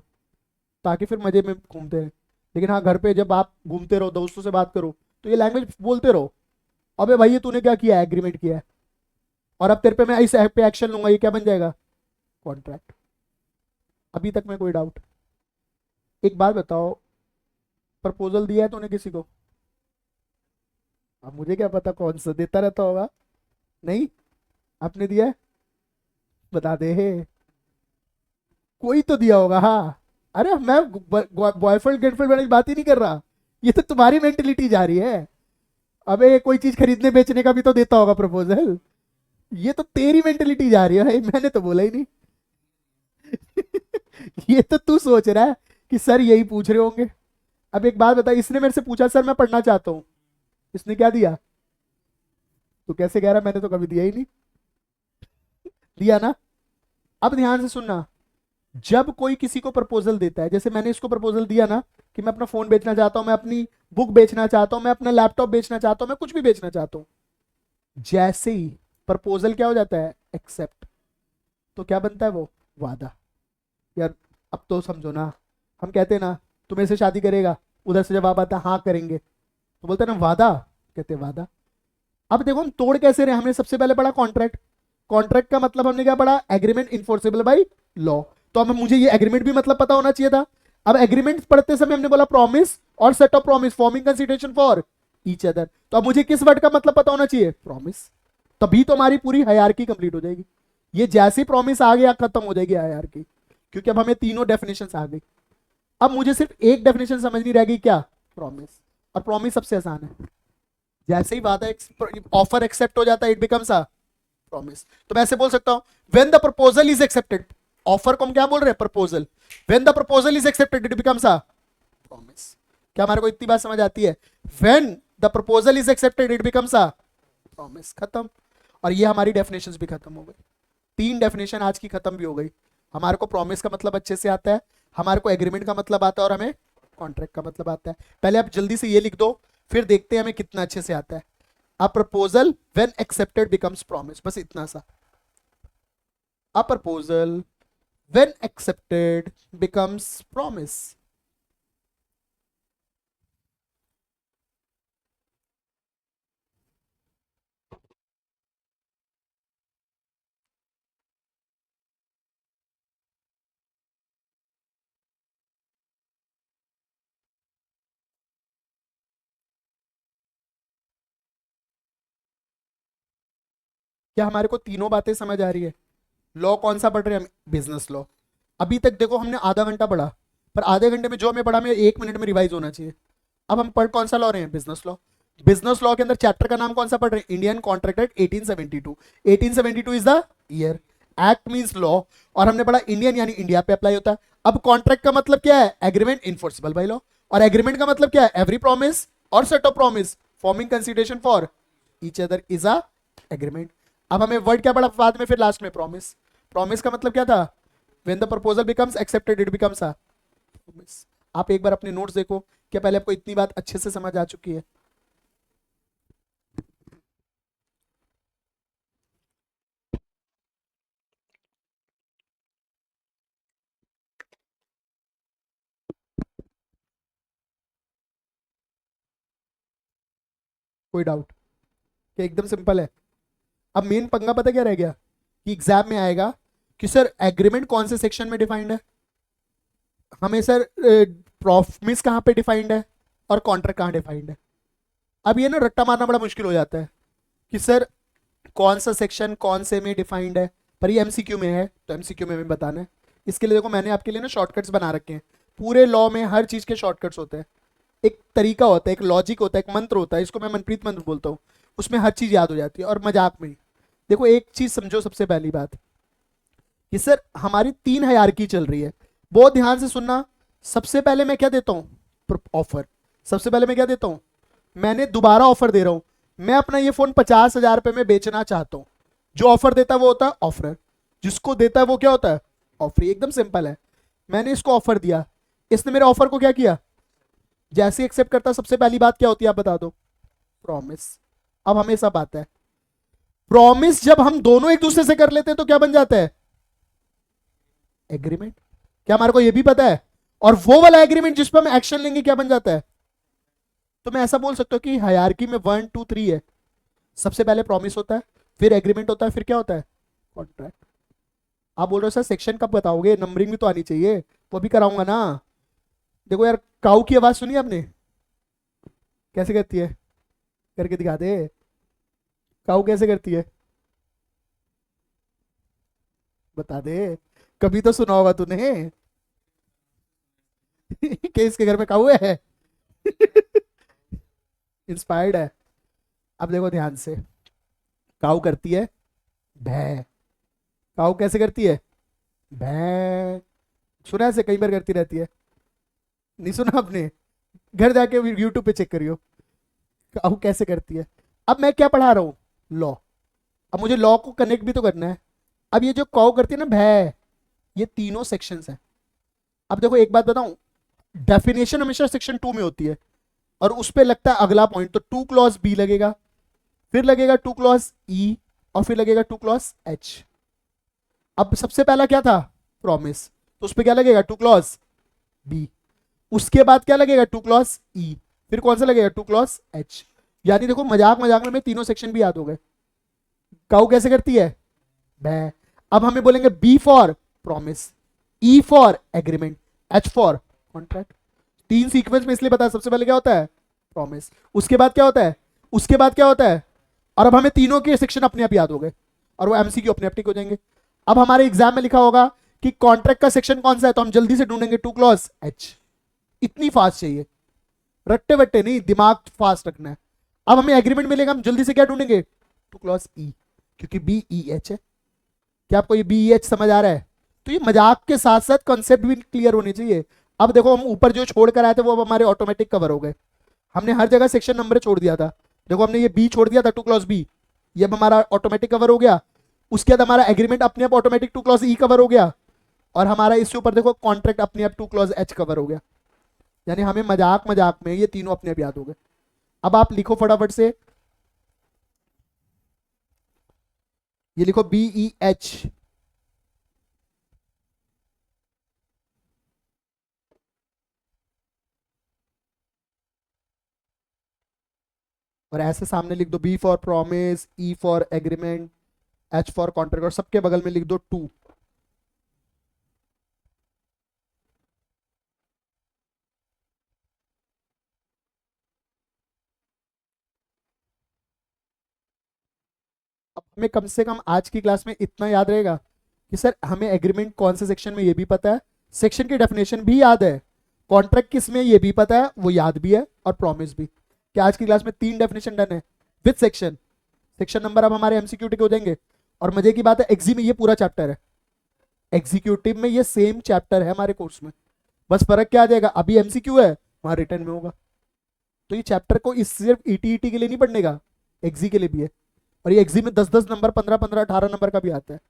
ताकि फिर मजे में घूमते हैं। लेकिन हाँ, घर पे जब आप घूमते रहो, दोस्तों से बात करो, तो ये लैंग्वेज बोलते रहो। अबे भाई ये तूने क्या किया है, एग्रीमेंट किया है, और अब तेरे पे मैं इस ऐप पे एक्शन लूंगा, ये क्या बन जाएगा, कॉन्ट्रैक्ट। अभी तक में कोई डाउट? एक बात बताओ, प्रपोजल दिया है तूने किसी को? अब मुझे क्या पता कौन सा देता रहता होगा। नहीं, आपने दिया है? बता दे। कोई तो दिया होगा, हाँ। अरे मैं बॉयफ्रेंड गर्लफ्रेंड वाली बात ही नहीं कर रहा, ये तो तुम्हारी मेंटेलिटी जा रही है। अबे कोई चीज खरीदने बेचने का भी तो देता होगा प्रपोजल, ये तो तेरी मेंटेलिटी जा रही है भाई, मैंने तो बोला ही नहीं। ये तो तू सोच रहा है कि सर यही पूछ रहे होंगे। अब एक बात बता, इसने मेरे से पूछा सर मैं पढ़ना चाहता हूँ, इसने क्या दिया? तो कैसे कह रहा मैंने तो कभी दिया ही नहीं? दिया ना? अब ध्यान से सुनना, जब कोई किसी को प्रपोजल देता है, जैसे मैंने इसको प्रपोजल दिया ना कि मैं अपना फोन बेचना चाहता हूं, मैं अपनी बुक बेचना चाहता हूं, मैं अपना लैपटॉप बेचना चाहता हूं, मैं कुछ भी बेचना चाहता हूं, जैसे ही प्रपोजल क्या हो जाता है, एक्सेप्ट, तो क्या बनता है वो, वादा। यार अब तो समझो ना, हम कहते हैं ना तू मेरे से शादी करेगा, उधर से जवाब आता है हाँ करेंगे, तो बोलते हैं ना वादा, कहते हैं वादा। अब देखो हम तोड़ कैसे रहे, हमने सबसे पहले पढ़ा कॉन्ट्रैक्ट, कॉन्ट्रैक्ट का मतलब हमने क्या पढ़ा, एग्रीमेंट इन्फोर्सेबल बाई लॉ। तो अब मुझे ये एग्रीमेंट भी मतलब पता होना चाहिए था। अब एग्रीमेंट पढ़ते समय हमने बोला प्रॉमिस और set of promise forming consideration for each other, तो अब मुझे किस वर्ड का मतलब पता होना चाहिए, प्रॉमिस। तभी तो हमारी पूरी हायरार्की कंप्लीट हो जाएगी। ये जैसे प्रॉमिस आ गया खत्म हो जाएगी हायरार्की, क्योंकि अब हमें तीनों डेफिनेशन आ गई। अब मुझे सिर्फ एक डेफिनेशन समझनी रहेगी, क्या, प्रॉमिस। और प्रॉमिस सबसे आसान है, जैसे ही वादा ऑफर एक्सेप्ट हो जाता है इट बिकम्स अ प्रॉमिस। तो मैं ऐसे बोल सकता हूं, when the proposal is accepted, offer को हम क्या बोल रहे हैं, proposal, when the proposal is accepted it becomes a promise. क्या हमारे को इतनी बात समझ आती है, when the proposal is accepted it becomes a promise, खत्म। और ये हमारी डेफिनेशंस भी खत्म हो गई, तीन डेफिनेशन आज की खत्म भी हो गई। हमारे को प्रॉमिस का मतलब अच्छे से आता है, हमारे को एग्रीमेंट का मतलब आता है, और हमें कॉन्ट्रैक्ट का मतलब आता है। पहले आप जल्दी से ये लिख दो, फिर देखते हैं हमें कितना अच्छे से आता है। A proposal when accepted becomes promise, बस इतना सा। A proposal when accepted becomes promise. क्या हमारे को तीनों बातें समझ आ रही है? लॉ कौन सा पढ़ रहे हैं हम, बिजनेस लॉ। अभी तक देखो हमने आधा घंटा पढ़ा, पर आधे घंटे में जो हमें पढ़ा हमें 1 मिनट में रिवाइज होना चाहिए। अब हम पढ़ कौन सा लॉ रहे हैं, बिजनेस लॉ। बिजनेस लॉ के अंदर चैप्टर का नाम कौन सा पढ़ रहे हैं, Indian contract act 1872। 1872 is the year, act means law, और हमने पढ़ा इंडियन यानी इंडिया पे अप्लाई होता है। अब कॉन्ट्रैक्ट का मतलब क्या है, एग्रीमेंट इन्फोर्सेबल बाय लॉ, और एग्रीमेंट का मतलब क्या है, एवरी प्रॉमिस और set of promise forming consideration for each other is a agreement. अब हमें वर्ड क्या पढ़ा बाद में, फिर लास्ट में प्रॉमिस। प्रॉमिस का मतलब क्या था, when the proposal becomes accepted it becomes a promise. आप एक बार अपने नोट्स देखो, क्या पहले आपको इतनी बात अच्छे से समझ आ चुकी है? कोई डाउट? कि एकदम सिंपल है। अब मेन पंगा पता क्या रह गया, कि एग्जाम में आएगा कि सर एग्रीमेंट कौन से सेक्शन में डिफाइंड है, हमें सर प्रॉमिस कहाँ पे डिफाइंड है, और कॉन्ट्रैक्ट कहाँ डिफाइंड है। अब ये ना रट्टा मारना बड़ा मुश्किल हो जाता है कि सर कौन सा सेक्शन कौन से में डिफाइंड है, पर ये एमसीक्यू में है तो एमसीक्यू में हमें बताना है। इसके लिए देखो मैंने आपके लिए ना शॉर्टकट्स बना रखे हैं। पूरे लॉ में हर चीज के शॉर्टकट्स होते हैं, एक तरीका होता है, एक लॉजिक होता है, एक मंत्र होता है, इसको मैं मनप्रीत मंत्र बोलता हूँ। उसमें हर चीज याद हो जाती है, और मजाक में ही। देखो एक चीज समझो, सबसे पहली बात कि सर हमारी तीन हायरार्की चल रही है, बहुत ध्यान से सुनना। सबसे पहले मैं क्या देता हूँ, ऑफर। सबसे पहले मैं क्या देता हूँ, मैंने दोबारा ऑफर दे रहा हूँ, मैं अपना ये फोन 50,000 रुपए में बेचना चाहता हूँ। जो ऑफर देता है वो होता है ऑफर, जिसको देता है वो क्या होता है, ऑफर। एकदम सिंपल है। मैंने इसको ऑफर दिया, इसने मेरे ऑफर को क्या किया, जैसे एक्सेप्ट करता, सबसे पहली बात क्या होती है आप बता दो, प्रॉमिस। अब हमें सब आता है, प्रॉमिस जब हम दोनों एक दूसरे से कर लेते हैं तो क्या बन जाता है, एग्रीमेंट। क्या हमारे को यह भी पता है, और वो वाला एग्रीमेंट जिस पर हम एक्शन लेंगे क्या बन जाता है? तो मैं ऐसा बोल सकता हूं कि हायरार्की में 1 2 3 है। सबसे पहले प्रॉमिस होता है, फिर एग्रीमेंट होता है, फिर क्या होता है? कॉन्ट्रैक्ट। आप बोल रहे हो सर सेक्शन कब बताओगे, नंबरिंग भी तो आनी चाहिए, वो भी कराऊंगा ना। देखो यार, काऊ की आवाज सुनी आपने? कैसे करती है? करके दिखा दे। काऊ कैसे करती है? बता दे। कभी तो सुना होगा तूने। कि इसके घर में काऊ है। इंस्पायर्ड है। अब देखो ध्यान से, काऊ करती है भै। काऊ कैसे करती है? भै। सुना है, से कई बार करती रहती है। नहीं सुना आपने? घर जाके यूट्यूब पे चेक करियो काऊ कैसे करती है। अब मैं क्या पढ़ा रहा हूँ? लॉ। अब मुझे लॉ को कनेक्ट भी तो करना है। अब ये जो काऊ करती है ना भै, ये तीनों सेक्शंस हैं। अब देखो एक बात बताऊं, डेफिनेशन हमेशा सेक्शन 2 में होती है, और उस पे लगता है अगला पॉइंट, तो 2 क्लॉज बी लगेगा, फिर लगेगा 2 क्लॉज ई, और फिर लगेगा 2 क्लॉज एच। अब सबसे पहला क्या था? प्रॉमिस। तो उस पे क्या लगेगा? 2 क्लॉज बी। उसके बाद क्या लगेगा? 2 क्लॉज ई। फिर कौन सा लगेगा? 2 क्लॉज एच। यानी देखो मजाक मजाक में तीनों सेक्शन भी याद हो गए। काउ कैसे करती है? बै। अब हमें बोलेंगे B for promise, E for agreement, H for contract. तीन सीक्वेंस में इसलिए बताया, सबसे पहले क्या होता है? प्रॉमिस। उसके बाद क्या होता है? उसके बाद क्या होता है? और अब हमें तीनों के सेक्शन अपने आप याद हो गए, और वो एमसीक्यू अपने आप टिक हो जाएंगे। अब हमारे एग्जाम में लिखा होगा कि कॉन्ट्रैक्ट का सेक्शन कौन सा है, तो हम जल्दी से ढूंढेंगे 2 क्लॉज एच। इतनी फास्ट चाहिए, रट्टे वट्टे नहीं, दिमाग फास्ट रखना है। अब हमें एग्रीमेंट मिलेगा, हम जल्दी से क्या ढूंढेंगे? 2 क्लॉज ई, क्योंकि बी ई एच है। क्या आपको ये बी ई एच समझ आ रहा है? तो ये मजाक के साथ साथ कॉन्सेप्ट भी क्लियर होने चाहिए। अब देखो हम ऊपर जो छोड़ कर आए थे वो अब हमारे ऑटोमेटिक कवर हो गए। हमने हर जगह सेक्शन नंबर छोड़ दिया था। देखो हमने ये बी छोड़ दिया था, 2 क्लॉज बी, ये अब हमारा ऑटोमेटिक कवर हो गया। उसके बाद हमारा एग्रीमेंट अपने आप ऑटोमेटिक 2 क्लॉज ई कवर हो गया, और हमारा इसके ऊपर देखो कॉन्ट्रैक्ट अपने आप 2 क्लॉज एच कवर हो गया। यानी हमें मजाक मजाक में ये तीनों अपने आप याद हो गए। अब आप लिखो फटाफट से, ये लिखो बी ई एच। और ऐसे सामने लिख दो B for promise, E for agreement, H for contract, और सबके बगल में लिख दो 2। अब हमें कम से कम आज की क्लास में इतना याद रहेगा कि सर हमें एग्रीमेंट कौन से सेक्शन में, ये भी पता है, सेक्शन की डेफिनेशन भी याद है, कॉन्ट्रैक्ट किस में ये भी पता है, वो याद भी है, और प्रॉमिस भी। क्या आज की क्लास में 3 डेफिनेशन डन है विद सेक्शन? सेक्शन नंबर अब हमारे एमसीक्यू हो जाएंगे। और मजे की बात है, एग्जी में ये पूरा चैप्टर है, एग्जीक्यूटिव में ये सेम चैप्टर है हमारे कोर्स में। बस फर्क क्या आ जाएगा, अभी एमसीक्यू है, वहां रिटर्न में होगा। तो ये चैप्टर को इस सिर्फ ईटी के लिए नहीं पढ़ने का, एग्जी के लिए भी है। और ये एग्जी में 10 10 नंबर, 15 15 18 नंबर का भी आता है।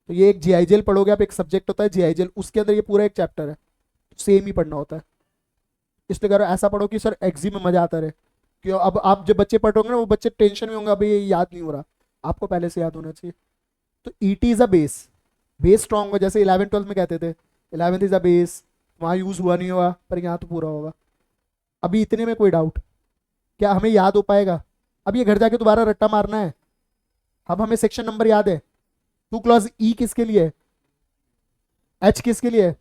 तो ये एक जीआईजेल पढ़ोगे आप, एक सब्जेक्ट होता है जीआईजेल, उसके अंदर ये पूरा एक चैप्टर है, सेम ही पढ़ना होता है। इसलिए करो ऐसा पढ़ो कि सर एग्जी में मजा आता रहे। क्यों? अब आप जब बच्चे पढ़ोगे ना, वो बच्चे टेंशन में होंगे, अभी ये याद नहीं हो रहा, आपको पहले से याद होना चाहिए। तो ET is a base, base strong हो, जैसे 11th 12th में कहते थे 11th इज अ बेस, वहां यूज हुआ नहीं हुआ, पर यहाँ तो पूरा होगा। अभी इतने में कोई डाउट? क्या हमें याद हो पाएगा? अब ये घर जाके दोबारा रट्टा मारना है। अब हमें सेक्शन नंबर याद है, 2 क्लॉज ई किसके लिए है, एच किसके लिए है,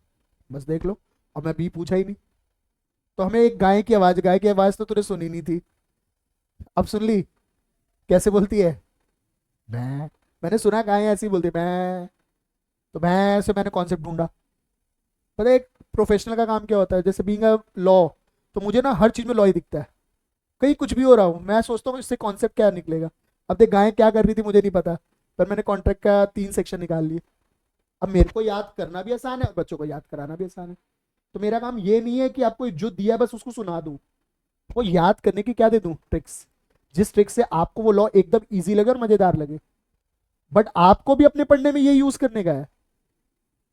बस देख लो। अब मैं बी पूछा ही नहीं। तो हमें एक गाय की आवाज, गाय की आवाज तो तूने सुनी नहीं थी, अब सुन ली। कैसे बोलती है? मैं। मैंने सुना गाय ऐसी बोलती है मैं। तो मैं से मैंने कॉन्सेप्ट ढूंढा। पता है एक प्रोफेशनल का काम क्या होता है, जैसे बीइंग अ लॉ, तो मुझे ना हर चीज में लॉ ही दिखता है। कहीं कुछ भी हो रहा हूँ, मैं सोचता हूँ इससे कॉन्सेप्ट क्या निकलेगा। अब देख गाय क्या कर रही थी मुझे नहीं पता, पर मैंने कॉन्ट्रैक्ट का 3 सेक्शन निकाल लिए। अब मेरे को याद करना भी आसान है और बच्चों को याद कराना भी आसान है। तो मेरा काम ये नहीं है कि आपको जो दिया है बस उसको सुना दूं, वो याद करने की क्या दे दूं, ट्रिक्स, जिस ट्रिक से आपको वो लॉ एकदम इजी लगे और मजेदार लगे। बट आपको भी अपने पढ़ने में ये यूज करने का है,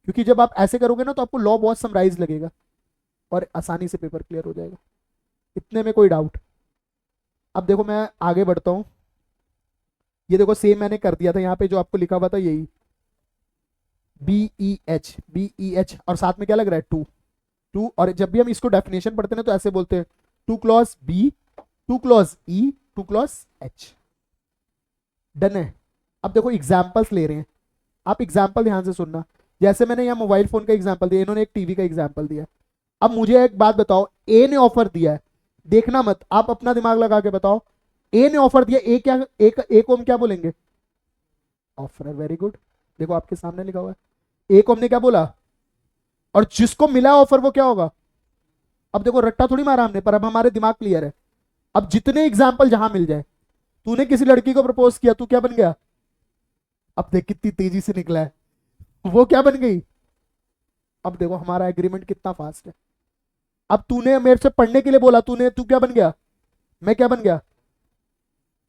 क्योंकि जब आप ऐसे करोगे ना तो आपको लॉ बहुत समराइज लगेगा, और आसानी से पेपर क्लियर हो जाएगा। इतने में कोई डाउट? अब देखो मैं आगे बढ़ता हूं। ये देखो सेम मैंने कर दिया था, यहाँ पे जो आपको लिखा हुआ था यही, B E H, B E H, और साथ में क्या लग रहा है 2। टू, और जब भी हम इसको डेफिनेशन पढ़ते हैं तो ऐसे बोलते हैं, two clause B, two clause E, two clause H. Done है। अब देखो एग्जाम्पल्स ले रहे हैं, आप एग्जाम्पल ध्यान से सुनना। जैसे मैंने यहाँ मोबाइल फोन का एग्जाम्पल दिया, इन्होंने एक टीवी का एग्जाम्पल दिया। अब मुझे एक बात बताओ, ए ने ऑफर दिया है, देखना मत, आप अपना दिमाग लगा के बताओ, ए ने ऑफर दिया, ए क्या, ए को हम क्या बोलेंगे? ऑफर। वेरी गुड, देखो आपके सामने लिखा हुआ है, ए को हमने क्या बोला, और जिसको मिला ऑफर वो क्या होगा? अब देखो रट्टा थोड़ी मारा हमने, पर अब हमारे दिमाग क्लियर है। अब जितने एग्जाम्पल जहां मिल जाए, तूने किसी लड़की को प्रपोज किया, तू क्या बन गया? अब देख कितनी तेजी से निकला है, वो क्या बन गई? अब देखो हमारा एग्रीमेंट कितना फास्ट है। अब तूने मेरे से पढ़ने के लिए बोला, तू क्या बन गया? मैं क्या बन गया?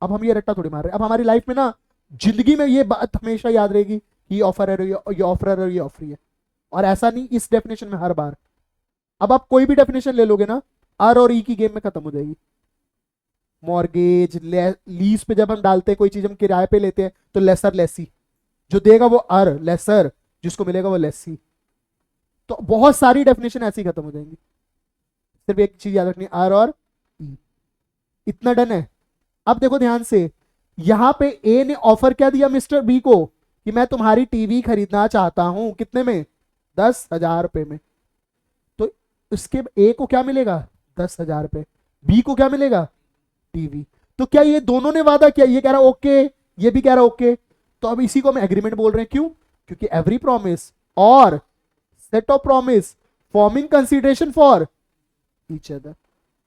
अब हम ये रट्टा थोड़ी मार रहे। अब हमारी लाइफ में ना, जिंदगी में ये बात हमेशा याद रहेगी, ये ऑफर है, ये ऑफर है, ये ऑफर है। और ऐसा नहीं इस डेफिनेशन में हर बार। अब आप कोई भी डेफिनेशन ले लोगे ना, आर और ई की गेम में खत्म हो जाएगी। मॉर्गेज, लीज पे जब हम डालते हैं कोई चीज, हम किराए पे लेते हैं तो लेसर लेसी, जो देगा वो अर, लेसर जिसको मिलेगा वो लेसी। तो बहुत सारी डेफिनेशन ऐसी खत्म हो जाएंगी। सिर्फ एक चीज याद रखनी, आर और ई। इतना डन है। अब देखो ध्यान से, यहां पे ए ने ऑफर क्या दिया मिस्टर बी को, कि मैं तुम्हारी टीवी खरीदना चाहता हूं, कितने में? 10,000 रुपए में। तो इसके ए को क्या मिलेगा? 10,000 रुपए। बी को क्या मिलेगा? टीवी। तो क्या ये दोनों ने वादा किया, ये कह रहा ओके, ये भी कह रहा ओके, तो अब इसी को हम एग्रीमेंट बोल रहे हैं। क्यों? क्योंकि एवरी प्रॉमिस और set of promise forming consideration for each other.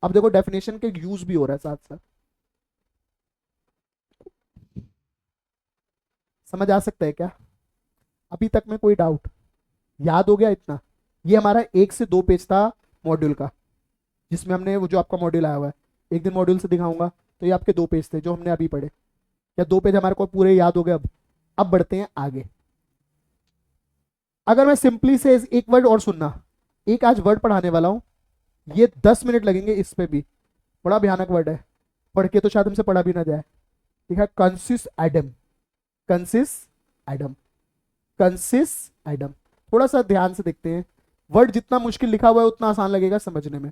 अब देखो डेफिनेशन के यूज भी हो रहा है साथ साथ। समझ आ सकता है क्या अभी तक में? कोई डाउट? याद हो गया इतना? ये हमारा 1 से 2 पेज था मॉड्यूल का, जिसमें हमने वो जो आपका मॉड्यूल आया हुआ है, एक दिन मॉड्यूल से दिखाऊंगा, तो ये आपके 2 पेज थे जो हमने अभी पढ़े। क्या 2 पेज हमारे को पूरे याद हो गए? अब बढ़ते हैं आगे। अगर मैं सिंपली से एक वर्ड और सुनना, एक आज वर्ड पढ़ाने वाला हूं, ये 10 मिनट लगेंगे इस पे भी। बड़ा भयानक वर्ड है, पढ़ के तो शायद हमसे पढ़ा भी ना जाए। ठीक है, concise Adam, concise Adam, concise Adam. थोड़ा सा ध्यान से देखते हैं, वर्ड जितना मुश्किल लिखा हुआ है उतना आसान लगेगा समझने में।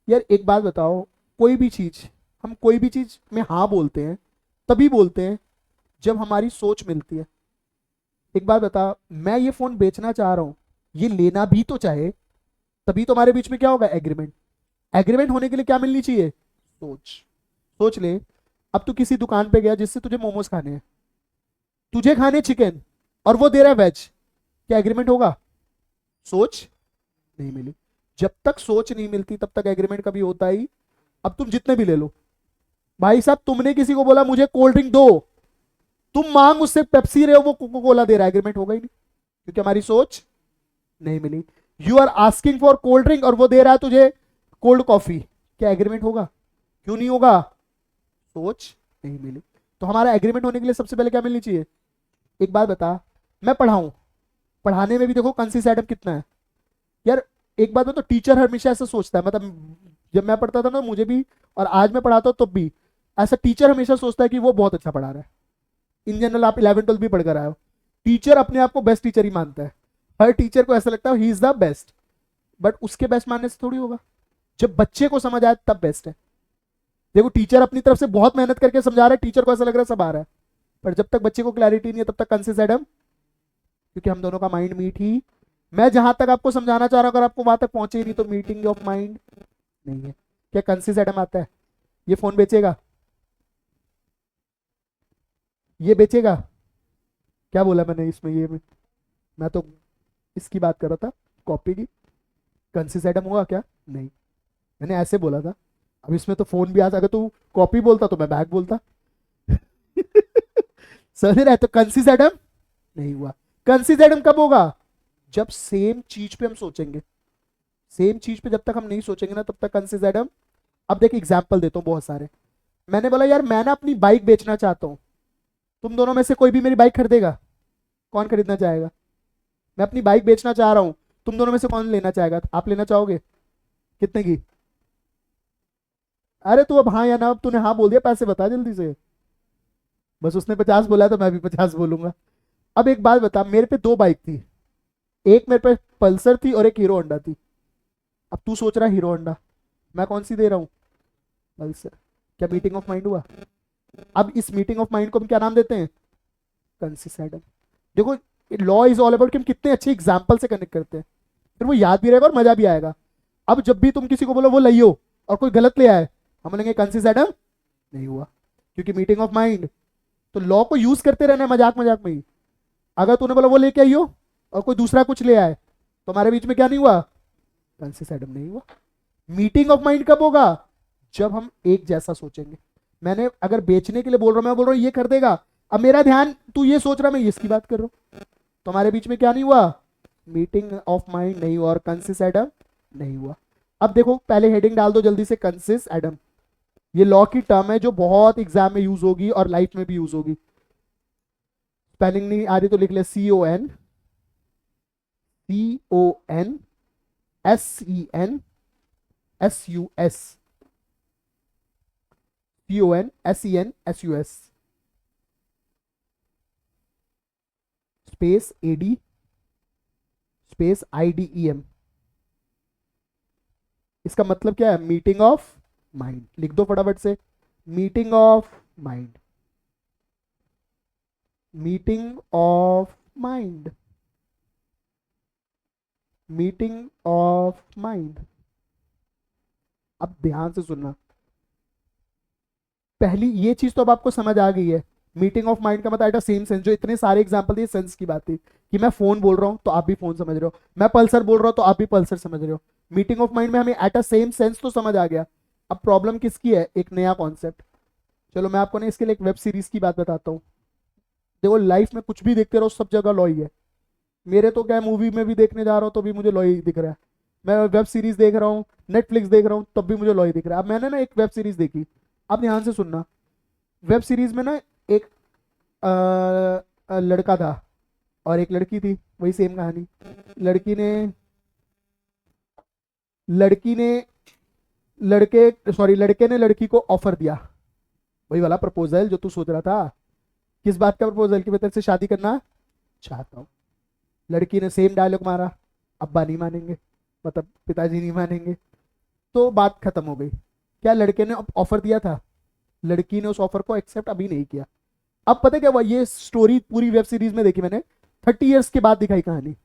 यार एक बात बताओ, कोई भी चीज, हम कोई भी चीज में हाँ बोलते हैं, तभी बोलते हैं जब हमारी सोच मिलती है। एक बात बता, मैं ये फोन बेचना चाह रहा हूं, ये लेना भी तो चाहे, तभी तो हमारे बीच में क्या होगा? एग्रीमेंट। एग्रीमेंट होने के लिए क्या मिलनी चाहिए? सोच। सोच ले, अब तू किसी दुकान पे गया जिससे तुझे मोमोज खाने हैं, तुझे खाने चिकन, और वो दे रहा है वेज, क्या एग्रीमेंट होगा? सोच नहीं मिली। जब तक सोच नहीं मिलती तब तक एग्रीमेंट कभी होता ही। अब तुम जितने भी ले लो, भाई साहब तुमने किसी को बोला मुझे कोल्ड ड्रिंक दो, तुम मांग उससे पेप्सी रहे हो, वो कोको कोला दे रहा है, एग्रीमेंट होगा ही नहीं, क्योंकि हमारी सोच नहीं मिली। You are asking for cold drink और वो दे रहा है तुझे कोल्ड कॉफी, क्या एग्रीमेंट होगा? क्यों नहीं होगा? सोच नहीं मिली। तो हमारा एग्रीमेंट होने के लिए सबसे पहले क्या मिलनी चाहिए? एक बात बता, मैं पढ़ाऊं, पढ़ाने में भी देखो कंसिस एडम कितना है। यार एक बात बताओ, टीचर हमेशा ऐसा सोचता है, मतलब जब मैं पढ़ता था ना मुझे भी, और आज मैं पढ़ाता हूँ तब भी, ऐसा टीचर हमेशा सोचता है कि वो बहुत अच्छा पढ़ा रहा है। इन जनरल आप 11th 12th भी पढ़कर आए हो, टीचर अपने आप को बेस्ट टीचर ही मानता है। हर टीचर को ऐसा लगता है he is the best, but उसके बेस्ट मानने से थोड़ी होगा, जब बच्चे को समझ आए तब बेस्ट है। देखो टीचर अपनी तरफ से बहुत मेहनत करके समझा रहा है, टीचर को ऐसा लग रहा है सब आ रहा है, पर जब तक बच्चे को क्लैरिटी नहीं है तब तक कंसिस एडम, क्योंकि हम दोनों का माइंड मीट ही, मैं जहां तक आपको समझाना चाह रहा हूं अगर आपको वहां तक पहुंचे ही नहीं तो मीटिंग ऑफ माइंड नहीं है। क्या कंसिस एडम आता है? ये फोन बेचेगा? ये बेचेगा? क्या बोला मैंने इसमें? ये मैं तो इसकी बात कर रहा था, कॉपी की। कंसिस एडम होगा क्या? नहीं, मैंने ऐसे बोला था। अब इसमें तो फोन भी आ, अगर तू कॉपी बोलता तो मैं बैग बोलता। समझ रहा है? तो कंसिस एडम नहीं हुआ। कंसिस एडम कब होगा? जब सेम चीज पे हम सोचेंगे। सेम चीज पे जब तक हम नहीं सोचेंगे ना तब तक कंसिस एडम। अब देख एग्जाम्पल देता हूँ बहुत सारे। मैंने बोला यार मैं ना अपनी बाइक बेचना चाहता हूँ, तुम दोनों में से कोई भी मेरी बाइक खरीदेगा? कौन खरीदना चाहेगा? मैं अपनी बाइक बेचना चाह रहा हूँ, तुम दोनों में से कौन लेना चाहेगा? आप लेना चाहोगे? कितने की? अरे तू अब हाँ या ना, अब तूने हाँ बोल दिया, पैसे बता जल्दी से। बस उसने 50 बोला तो मैं भी 50 बोलूंगा। अब एक बात बता, मेरे पे 2 बाइक थी, एक मेरे पे पल्सर थी और एक हीरो होंडा थी। अब तू सोच रहा हीरो होंडा, मैं कौन सी दे रहा हूँ, पल्सर। क्या मीटिंग ऑफ माइंड हुआ? अब इस मीटिंग ऑफ माइंड को हम क्या नाम देते हैं, कंसिसैडम। देखो लॉ इज ऑल अबाउट कि हम कितने अच्छे एग्जाम्पल से कनेक्ट करते हैं, फिर वो याद भी रहेगा और मजा भी आएगा। अब जब भी तुम किसी को बोलो वो लियो और कोई गलत ले आए, हम बोलेंगे कंसिसैडम नहीं हुआ, क्योंकि मीटिंग ऑफ माइंड। तो लॉ को यूज करते रहना है मजाक मजाक में ही। अगर तूने बोला वो लेके आइयो और कोई दूसरा कुछ ले आए, तो हमारे बीच में क्या नहीं हुआ, कंसिसैडम नहीं हुआ। मीटिंग ऑफ माइंड कब होगा, जब हम एक जैसा सोचेंगे। मैंने अगर बेचने के लिए बोल रहा हूं, मैं बोल रहा हूं ये कर देगा, अब मेरा ध्यान तू ये सोच रहा मैं इसकी बात कर रहा हूं, तो हमारे बीच में क्या नहीं हुआ, मीटिंग ऑफ माइंड नहीं हुआ और कंसिसैडम नहीं हुआ। अब देखो पहले हेडिंग डाल दो जल्दी से, कंसिसैडम। ये लॉ की टर्म है जो बहुत एग्जाम में यूज होगी और लाइफ में भी यूज होगी। स्पेलिंग नहीं आ रही तो लिख ले, CON CONSENSUS, CONSENSUS space AD space IDEM। इसका मतलब क्या है, मीटिंग ऑफ माइंड। लिख दो फटाफट से, meeting of mind, meeting of mind, meeting of mind. अब ध्यान से सुनना, पहली ये चीज तो अब आपको समझ आ गई है। मीटिंग ऑफ माइंड का मतलब एट अ सेम सेंस, जो इतने सारे एग्जांपल दिए सेंस की बात थी कि मैं फोन बोल रहा हूं तो आप भी फोन समझ रहे हो, मैं पल्सर बोल रहा हूं तो आप भी पल्सर समझ रहे हो। मीटिंग ऑफ माइंड में हमें एट अ सेम सेंस तो समझ आ गया। अब प्रॉब्लम किसकी है, एक नया कॉन्सेप्ट। चलो मैं आपको ना इसके लिए एक वेब सीरीज की बात बताता हूँ। देखो लाइफ में कुछ भी देखते रहो, सब जगह लॉ ही है। मेरे तो क्या, मूवी में भी देखने जा रहा हूँ तो भी मुझे लॉ ही दिख रहा है, मैं वेब सीरीज देख रहा हूँ, नेटफ्लिक्स देख रहा हूँ तब भी मुझे लॉ ही दिख रहा है। अब मैंने ना एक वेब सीरीज देखी, अब ध्यान से सुनना। वेब सीरीज में ना एक लड़का था और एक लड़की थी, वही सेम कहानी। लड़की ने लड़की ने लड़के ने लड़की को ऑफर दिया, वही वाला प्रपोजल जो तू सोच रहा था। किस बात का प्रपोजल, कि मैं तेरे से शादी करना चाहता हूँ। लड़की ने सेम डायलॉग मारा, अब्बा नहीं मानेंगे, मतलब पिताजी नहीं मानेंगे, तो बात खत्म हो गई। क्या लड़के ने ऑफर दिया था, लड़की ने उस ऑफर को एक्सेप्ट अभी नहीं किया। अब पता है क्या हुआ, ये स्टोरी पूरी वेब सीरीज में देखी मैंने, 30 ईयर्स के बाद दिखाई कहानी।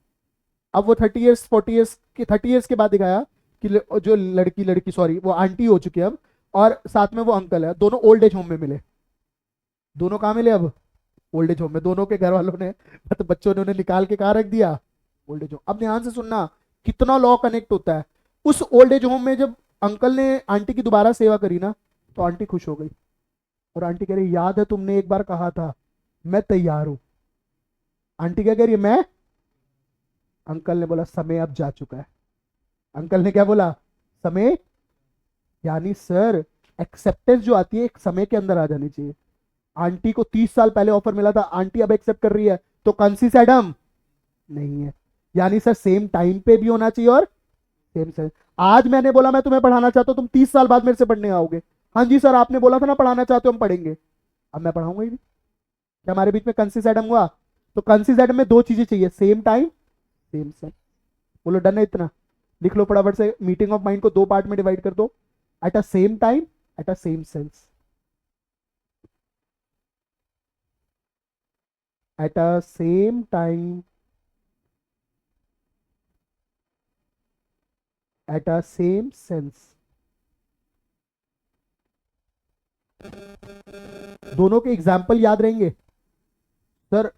अब वो 30 ईयर्स 40 ईयर्स के 30 ईयर्स के बाद दिखाया कि जो लड़की लड़की सॉरी वो आंटी हो चुकी है अब, और साथ में वो अंकल है, दोनों ओल्ड एज होम में मिले। दोनों कहाँ मिले अब, ओल्ड एज होम में। दोनों के घर वालों ने मतलब बच्चों ने उन्हें निकाल के कहाँ रख दिया, ओल्ड एज होम। अब ध्यान से सुनना कितना लॉ कनेक्ट होता है। उस ओल्ड एज होम में जब अंकल ने आंटी की दोबारा सेवा करी ना, तो आंटी खुश हो गई और आंटी कह रही याद है तुमने एक बार कहा था मैं तैयार हूं। आंटी क्या कह रही है, मैं। अंकल ने बोला समय अब जा चुका है। अंकल ने क्या बोला, समय, यानी सर एक्सेप्टेंस जो आती है एक समय के अंदर आ जानी चाहिए। आंटी को 30 साल पहले ऑफर मिला था, आंटी अब एक्सेप्ट कर रही है, तो कंसिसैडम नहीं है। यानी सर सेम टाइम पे भी होना चाहिए और सेम सेंस। आज मैंने बोला मैं तुम्हें पढ़ाना चाहता हूं, तुम 30 साल बाद मेरे से पढ़ने आओगे। हाँ जी सर आपने बोला था ना पढ़ाना चाहते हो, हम पढ़ेंगे। अब मैं पढ़ाऊंगा ही नहीं। क्या हमारे बीच में कंसिसैडम हुआ? तो कंसिसैडम में दो चीजें चाहिए, सेम टाइम सेम सेंस। बोलो डन है इतना? लिख लो फटाफट से, मीटिंग ऑफ माइंड को दो पार्ट में डिवाइड कर दो, at a same time at a same sense. At a same time at a same sense. दोनों के एग्जाम्पल याद रहेंगे सर।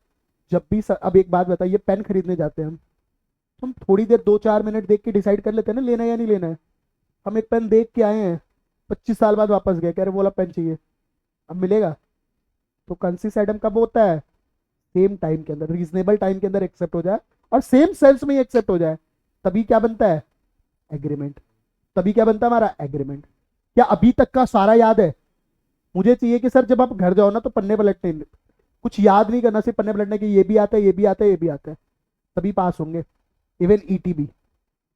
जब भी सर, अब एक बात बताइए, पेन खरीदने जाते हैं हम थोड़ी देर 2-4 मिनट देख के डिसाइड कर लेते हैं ना लेना है या नहीं लेना है। हम एक पेन देख के आए हैं, 25 साल बाद वापस गए, कह रहे बोला पेन चाहिए, अब मिलेगा? तो कंसिसैडम कब होता है, सेम टाइम के अंदर, रीजनेबल टाइम के अंदर एक्सेप्ट हो जाए और सेम सेंस में ही एक्सेप्ट हो जाए, तभी क्या बनता है, एग्रीमेंट। तभी क्या बनता है हमारा, एग्रीमेंट। क्या अभी तक का सारा याद है? मुझे चाहिए कि सर जब आप घर जाओ ना तो पन्ने पलटने, कुछ याद नहीं करना, सिर्फ पन्ने पलटने की, ये भी आता है ये भी आता है ये भी आता है, तभी पास होंगे। इवन ईटी भी,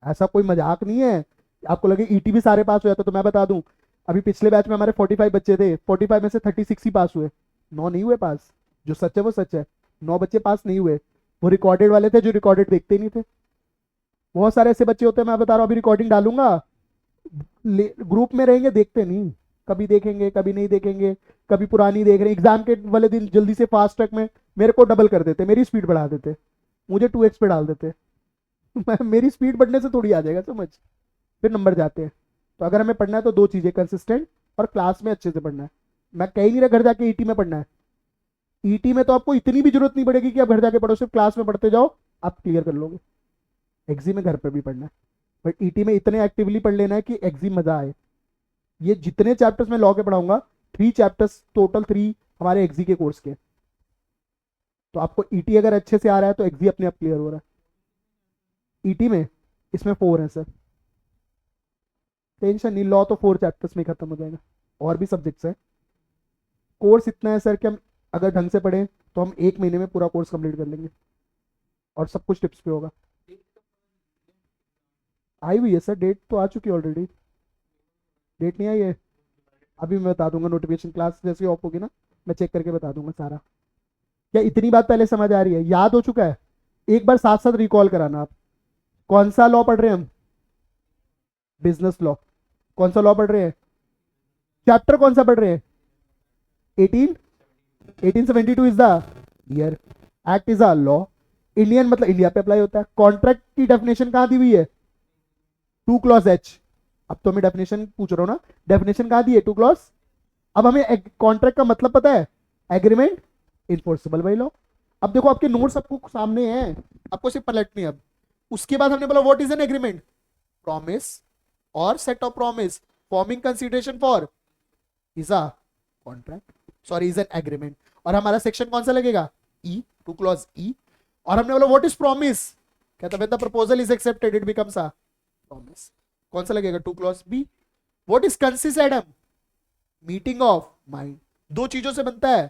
ऐसा कोई मजाक नहीं है। आपको लगे ईटी भी सारे पास हो जाता, तो मैं बता दूं, अभी पिछले बैच में हमारे 45 बच्चे थे, 45 में से 36 ही पास हुए, 9 नहीं हुए पास। जो सच है वो सच है, 9 बच्चे पास नहीं हुए। वो रिकॉर्डेड वाले थे जो रिकॉर्डेड देखते ही नहीं थे। बहुत सारे ऐसे बच्चे होते हैं, मैं बता रहा हूँ, अभी रिकॉर्डिंग डालूंगा, ग्रुप में रहेंगे, देखते नहीं, कभी देखेंगे कभी नहीं देखेंगे, कभी पुरानी देख रहे हैं, एग्जाम के वाले दिन जल्दी से फास्ट ट्रैक में मेरे को डबल कर देते, मेरी स्पीड बढ़ा देते, मुझे 2x पे डाल देते। मेरी स्पीड बढ़ने से थोड़ी आ जाएगा समझ, फिर नंबर जाते हैं। तो अगर हमें पढ़ना है तो दो चीजें, कंसिस्टेंट और क्लास में अच्छे से पढ़ना है। मैं कह ही नहीं रहा घर जाके ईटी में पढ़ना है, ईटी में तो आपको इतनी भी जरूरत नहीं पड़ेगी कि आप घर जाके पढ़ो, सिर्फ क्लास में पढ़ते जाओ, आप क्लियर कर लोगे। एग्जी में घर पे भी पढ़ना है, बट ईटी में इतने एक्टिवली पढ़ लेना है कि एग्जी मजा आए। ये जितने चैप्टर्स मैं लॉ के पढ़ाऊंगा, 3 चैप्टर्स टोटल, 3 हमारे एग्जी के कोर्स के। तो आपको ईटी अगर अच्छे से आ रहा है तो एग्जी अपने आप क्लियर हो रहा है। ईटी में इसमें 4 है सर, टेंशन नहीं, लॉ तो 4 चैप्टर्स में खत्म हो जाएगा, और भी सब्जेक्ट्स हैं। कोर्स इतना है सर कि हम अगर ढंग से पढ़ें तो हम 1 महीने में पूरा कोर्स कंप्लीट कर लेंगे, और सब कुछ टिप्स पे होगा। आई हुई है सर, डेट तो आ चुकी है ऑलरेडी। डेट नहीं आई है, अभी मैं बता दूंगा, नोटिफिकेशन क्लास जैसे ऑफ होगी ना, मैं चेक करके बता दूंगा सारा। क्या इतनी बात पहले समझ आ रही है, याद हो चुका है? एक बार साथ साथ रिकॉल कराना आप। कौन सा लॉ पढ़ रहे हैं हम? Business law. कौन सा लॉ पढ़ रहे हैं? चैप्टर कौन सा पढ़ रहे हैं? 18, 1872 is the year, act is a law, Indian मतलब इंडिया पे अप्लाई होता है। कॉन्ट्रैक्ट की डेफिनेशन कहां दी हुई है? 2 क्लॉज H। अब तो मैं डेफिनेशन पूछ रहा हूं ना, डेफिनेशन कहां दी है? 2 क्लॉज। अब हमें कॉन्ट्रैक्ट का मतलब पता है, एग्रीमेंट इन्फोर्सेबल बाय लॉ। अब देखो आपके नोट्स आपको सामने हैं, आपको सिर्फ पलटनी है। अब उसके बाद हमने बोला what is an agreement? Promise और set of promise forming consideration for is a contract, sorry is an agreement. और हमारा सेक्शन कौन सा लगेगा? E, 2 clause E। और हमने बोला व्हाट इज प्रॉमिस? कहता when the proposal is accepted it becomes a promise. कौन सा लगेगा? 2 clause B। What is consist? Meeting of mind. दो चीजों से बनता है,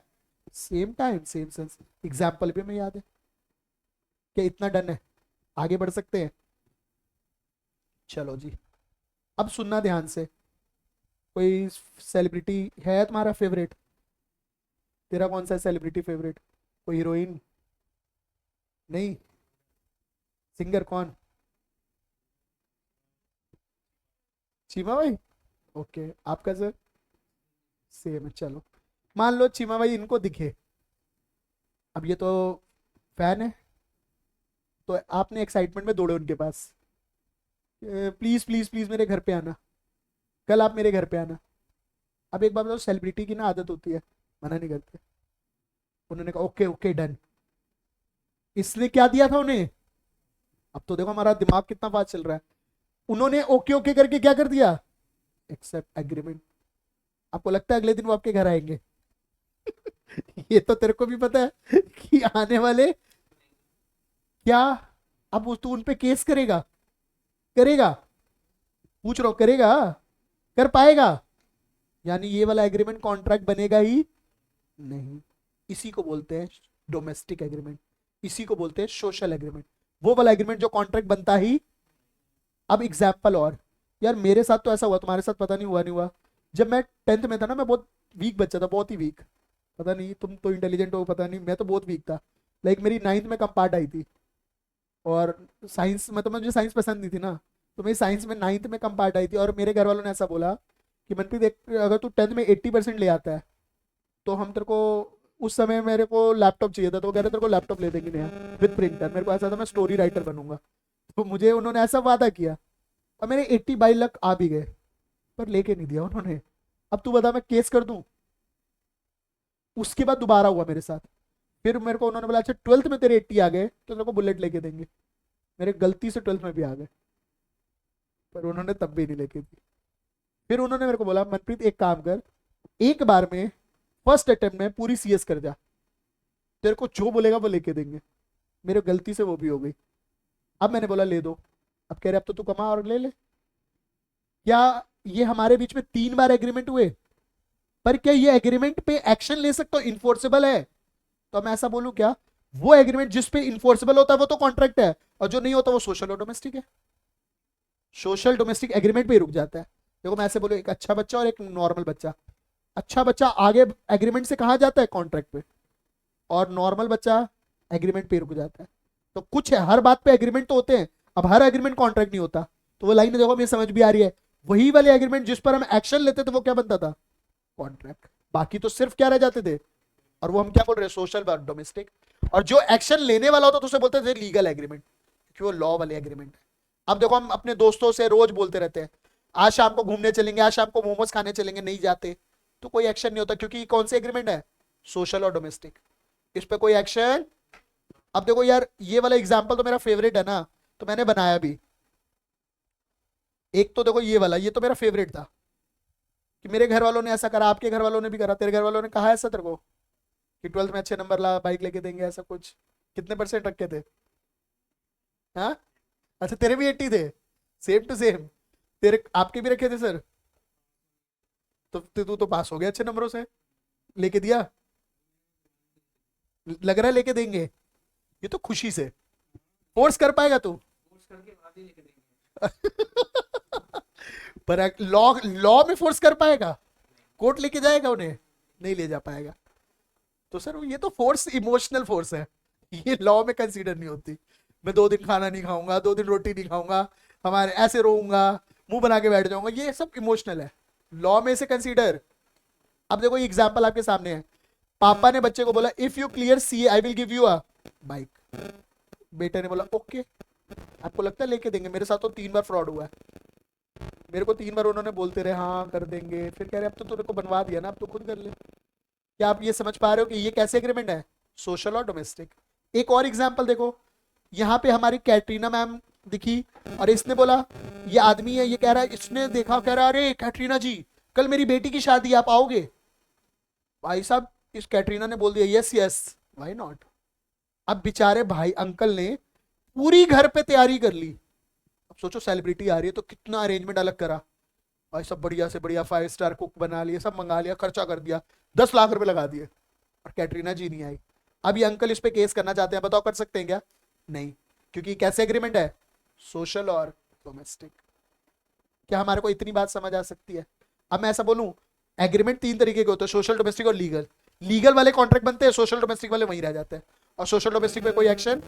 same time same sense. Example भी हमें याद है। क्या इतना डन है? आगे बढ़ सकते हैं? चलो जी, अब सुनना ध्यान से। कोई सेलिब्रिटी है तुम्हारा फेवरेट? तेरा कौन सा है सेलिब्रिटी फेवरेट? कोई हीरोइन? नहीं। सिंगर कौन? चीमा भाई। ओके, आपका सर? सेम है, चलो। मान लो चीमा भाई इनको दिखे, अब ये तो फैन है, तो आपने एक्साइटमेंट में दौड़े उनके पास, प्लीज प्लीज प्लीज मेरे घर पे आना, कल आप मेरे घर पे आना। अब एक बात बताओ, सेलिब्रिटी की ना आदत होती है, मना नहीं करते। उन्होंने कहा ओके ओके डन। इसने क्या दिया था उन्हें? अब तो देखो हमारा दिमाग कितना फास्ट चल रहा है। उन्होंने ओके ओके करके क्या कर दिया? Accept agreement. आपको लगता है अगले दिन वो आपके घर आएंगे? ये तो तेरे को भी पता है कि आने वाले। क्या? अब वो तू उन पे केस करेगा? करेगा? पूछ रहा हूं, करेगा? कर पाएगा? यानी ये वाला एग्रीमेंट कॉन्ट्रैक्ट बनेगा ही नहीं। इसी को बोलते हैं डोमेस्टिक एग्रीमेंट, इसी को बोलते हैं सोशल एग्रीमेंट, वो वाला एग्रीमेंट जो कॉन्ट्रैक्ट बनता ही। अब एग्जाम्पल और, यार मेरे साथ तो ऐसा हुआ, तुम्हारे साथ पता नहीं हुआ नहीं हुआ। जब मैं 10th में था ना, मैं बहुत वीक बच्चा था, बहुत ही वीक। पता नहीं तुम तो इंटेलिजेंट हो, पता नहीं, मैं तो बहुत वीक था। लाइक मेरी 9th में कम पार्ट आई थी, और साइंस में तो मुझे साइंस पसंद नहीं थी ना, तो मेरी साइंस में 9th में कम पार्ट आई थी। और मेरे घर वालों ने ऐसा बोला कि मनप्रीत देख, अगर तू 10th में 80% ले आता है तो हम तेरे को, उस समय मेरे को लैपटॉप चाहिए था, तो वो कह रहे तेरे को लैपटॉप ले देंगे नया विद प्रिंटर। मेरे को ऐसा था मैं स्टोरी राइटर बनूंगा, तो मुझे उन्होंने ऐसा वादा किया, और मेरे 82 लाख आ भी गए, पर लेके नहीं दिया उन्होंने। अब तू बता मैं केस कर दूं? उसके बाद दोबारा हुआ मेरे साथ, फिर मेरे को उन्होंने बोला अच्छा 12th में तेरे 80 आ गए तो तेरे को बुलेट लेके देंगे। मेरे गलती से 12th में भी आ गए, पर उन्होंने तब भी नहीं लेके दी। फिर उन्होंने मेरे को बोला मनप्रीत एक काम कर, एक बार में फर्स्ट अटेम्प्ट में पूरी CS कर जा, तेरे को जो बोलेगा वो लेके देंगे। मेरे गलती से वो भी हो गई। अब मैंने बोला ले दो। अब कह रहे अब तो तू कमा और ले ले। क्या ये हमारे बीच में 3 बार एग्रीमेंट हुए, पर क्या ये एग्रीमेंट पे एक्शन ले सकते हो, इन्फोर्सेबल है? तो मैं ऐसा बोलूं क्या, वो एग्रीमेंट जिस पे इन्फोर्सेबल होता है वो तो कॉन्ट्रैक्ट है, और जो नहीं होता वो सोशल और डोमेस्टिक है। सोशल डोमेस्टिक एग्रीमेंट पे ही रुक जाता है। देखो मैं ऐसे बोलूं, एक अच्छा बच्चा और एक नॉर्मल बच्चा, अच्छा बच्चा आगे एग्रीमेंट से कहा जाता है कॉन्ट्रैक्ट पे, और नॉर्मल बच्चा एग्रीमेंट पे रुक जाता है। तो कुछ है, हर बात पे एग्रीमेंट तो होते हैं। अब हर एग्रीमेंट कॉन्ट्रैक्ट नहीं होता, तो वो लाइन देखो, हमें समझ भी आ रही है। वही वाले एग्रीमेंट जिस पर हम एक्शन लेते थे वो क्या बनता था, कॉन्ट्रैक्ट। बाकी तो सिर्फ क्या रह जाते थे, और वो हम क्या बोल रहे हैं, सोशल और डोमेस्टिक। और जो एक्शन लेने वाला होता तो उसे बोलते थे लीगल एग्रीमेंट, क्योंकि वो लॉ वाले एग्रीमेंट है। अब देखो, हम अपने दोस्तों से रोज बोलते रहते हैं, आज शाम को घूमने चलेंगे, आज शाम को मोमोज खाने चलेंगे, नहीं जाते तो कोई एक्शन नहीं होता, क्योंकि कौन से एग्रीमेंट है, सोशल और डोमेस्टिक, इस पे कोई एक्शन। अब देखो यार, ये वाला एग्जाम्पल तो मेरा फेवरेट है ना, तो मैंने बनाया भी। एक तो देखो ये वाला, ये तो मेरा फेवरेट था कि मेरे घर वालों ने ऐसा करा, आपके घर वालों ने भी करा, तेरे घर वालों ने कहा ऐसा तेरे को कि 12th में अच्छे नंबर ला, बाइक लेके देंगे, ऐसा कुछ? कितने परसेंट रखे थे? हाँ, अच्छा तेरे भी 80 थे, सेम टू सेम। तेरे आपके भी रखे थे सर? तो तू तो पास हो गया अच्छे नंबरों से, लेके दिया, लग रहा है लेके देंगे, ये तो खुशी से। फोर्स कर पाएगा तू? पर लॉ लॉ में फोर्स कर पाएगा? कोर्ट लेके जाएगा उन्हें? नहीं ले जा पाएगा। तो सर ये तो फोर्स इमोशनल फोर्स है, ये लॉ में कंसीडर नहीं होती। मैं 2 दिन खाना नहीं खाऊंगा, 2 दिन रोटी नहीं खाऊंगा, हमारे ऐसे रोऊंगा, मुंह बना के बैठ जाऊंगा, ये सब इमोशनल है, लॉ में से कंसीडर। अब देखो ये एग्जाम्पल आपके सामने है, पापा ने बच्चे को बोला if you clear C I will give you a bike. बेटे ने बोला ओके। आपको लगता है लेके देंगे? मेरे साथ तो 3 बार फ्रॉड हुआ है, मेरे को 3 बार उन्होंने बोलते रहे हाँ कर देंगे, फिर कह रहे अब तो तूने को बनवा दिया ना, अब तो खुद कर ले। क्या आप ये समझ पा रहे हो कि ये कैसे एग्रीमेंट है, सोशल और डोमेस्टिक? एक और एग्जांपल देखो, यहाँ पे हमारी कैटरीना मैम दिखी, और इसने बोला, ये आदमी है, ये कह रहा है, इसने देखा, कह रहा है अरे कैटरीना जी कल मेरी बेटी की शादी, आप आओगे? भाई साहब, इस कैटरीना ने बोल दिया यस यस, व्हाई नॉट। अब बेचारे भाई अंकल ने पूरी घर पे तैयारी कर ली। अब सोचो सेलिब्रिटी आ रही है तो कितना अरेंजमेंट अलग करा, भाई सब बढ़िया से बढ़िया 5 स्टार कुक बना लिए, सब मंगा लिया, खर्चा कर दिया, 10 लाख रुपए लगा दिए, और कैटरीना जी नहीं आई। अब ये अंकल इस पे केस करना चाहते हैं, बताओ कर सकते हैं क्या? नहीं, क्योंकि कैसे एग्रीमेंट है, सोशल और डोमेस्टिक। क्या हमारे को इतनी बात समझ आ सकती है? अब मैं ऐसा बोलूं, एग्रीमेंट 3 तरीके के होते हैं, सोशल, डोमेस्टिक और लीगल। लीगल वाले कॉन्ट्रैक्ट बनते हैं, सोशल डोमेस्टिक वाले वहीं रह जाते हैं, और सोशल डोमेस्टिक पे कोई एक्शन।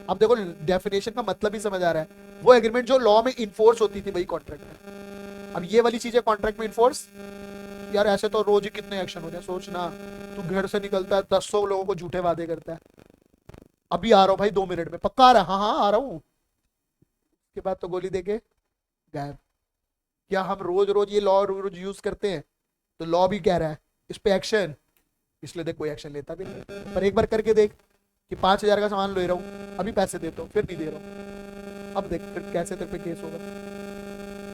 अब देखो डेफिनेशन का मतलब ही समझ आ रहा है, वो एग्रीमेंट जो लॉ में इन्फोर्स होती थी वही कॉन्ट्रैक्ट है। अब ये वाली चीजें कॉन्ट्रैक्ट में इन्फोर्स, यार ऐसे तो रोज ही कितने एक्शन होते हैं, सोचना तू घर से निकलता है 10 लोगों को झूठे वादे करता है, अभी आ रहा हूँ भाई 2 मिनट में, पक्का आ रहा है, हाँ हाँ आ रहा हूँ, उसके बाद तो गोली देके गायब। क्या हम रोज रोज ये लॉ रोज यूज करते हैं? तो लॉ भी कह रहा है इस पे एक्शन, इसलिए देख कोई एक्शन लेता भी नहीं। पर एक बार करके देख कि 5,000 का सामान ले रहा हूँ, अभी पैसे देता हूँ, फिर नहीं दे रहा हूँ, अब देख फिर कैसे तेरे पे केस होगा।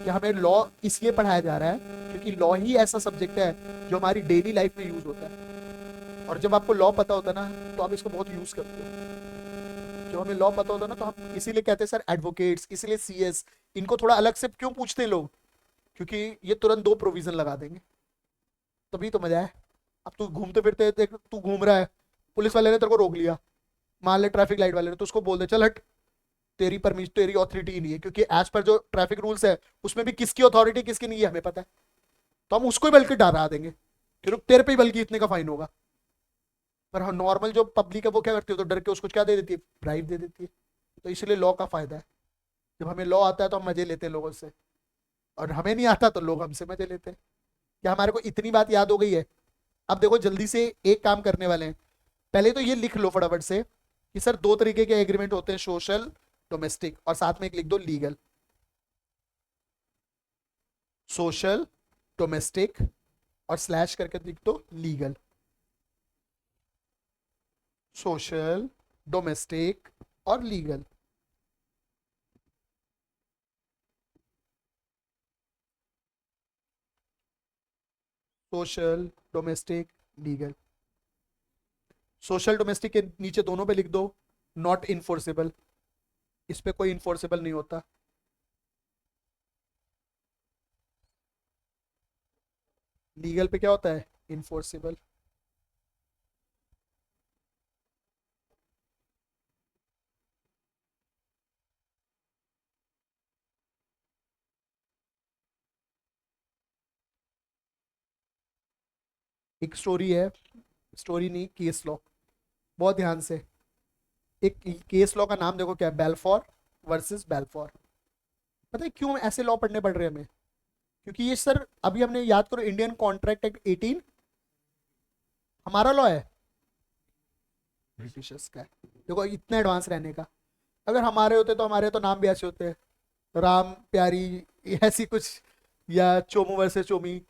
कि हमें लॉ इसलिए पढ़ाया जा रहा है क्योंकि लॉ ही ऐसा सब्जेक्ट है जो हमारी डेली लाइफ में यूज होता है, और जब आपको लॉ पता होता है ना तो आप इसको बहुत यूज करते हो। जब हमें लॉ पता होता है ना तो हम इसीलिए कहते हैं सर एडवोकेट्स, इसीलिए सीएस, इनको थोड़ा अलग से क्यों पूछते हैं लोग, क्योंकि ये तुरंत 2 प्रोविजन लगा देंगे, तभी तो मजा है। अब तू घूमते फिरते देख, तू घूम रहा है, पुलिस वाले ने तेरे को रोक लिया, मान ले ट्रैफिक लाइट वाले ने, तो उसको बोल दे चल हट, तेरी परमिशन, तेरी ऑथोरिटी ही नहीं है, क्योंकि एज पर जो ट्रैफिक रूल्स है उसमें भी किसकी अथॉरिटी किसकी नहीं है हमें पता है, तो हम उसको ही बल्कि डरा देंगे कि रुक तेरे पे ही बल्कि इतने का फाइन होगा। पर हाँ, नॉर्मल जो पब्लिक है वो क्या करती है, तो डर के उसको क्या दे देती है, ब्राइब दे देती है। तो इसलिए लॉ का फायदा है, जब हमें लॉ आता है तो हम मजे लेते हैं लोगों से, और हमें नहीं आता तो लोग हमसे मजे लेते हैं। क्या हमारे को इतनी बात याद हो गई है? अब देखो जल्दी से एक काम करने वाले हैं, पहले तो ये लिख लो फटाफट से कि सर 2 तरीके के एग्रीमेंट होते हैं, सोशल डोमेस्टिक, और साथ में एक लिख दो लीगल। सोशल डोमेस्टिक और स्लैश करके लिख दो लीगल। सोशल डोमेस्टिक और legal. Social domestic legal. Social domestic के नीचे दोनों पे लिख दो नॉट इन्फोर्सेबल, इस पे कोई इन्फोर्सेबल नहीं होता। लीगल पे क्या होता है, इन्फोर्सेबल। एक स्टोरी है, स्टोरी नहीं केस लॉ, बहुत ध्यान से। एक केस लॉ का नाम देखो क्या है, बेल्फोर वर्सेस बेल्फोर। पता है क्यों ऐसे लॉ पढ़ने पड़ रहे हैं हमें? क्योंकि ये सर अभी हमने याद करो इंडियन कॉन्ट्रैक्ट एक्ट 18 हमारा लॉ है, ब्रिटिशर्स का है। देखो इतने एडवांस रहने का, अगर हमारे होते तो हमारे तो नाम भी ऐसे होते हैं, राम प्यारी ऐसी कुछ, या चोमू वर्सेस चोमी।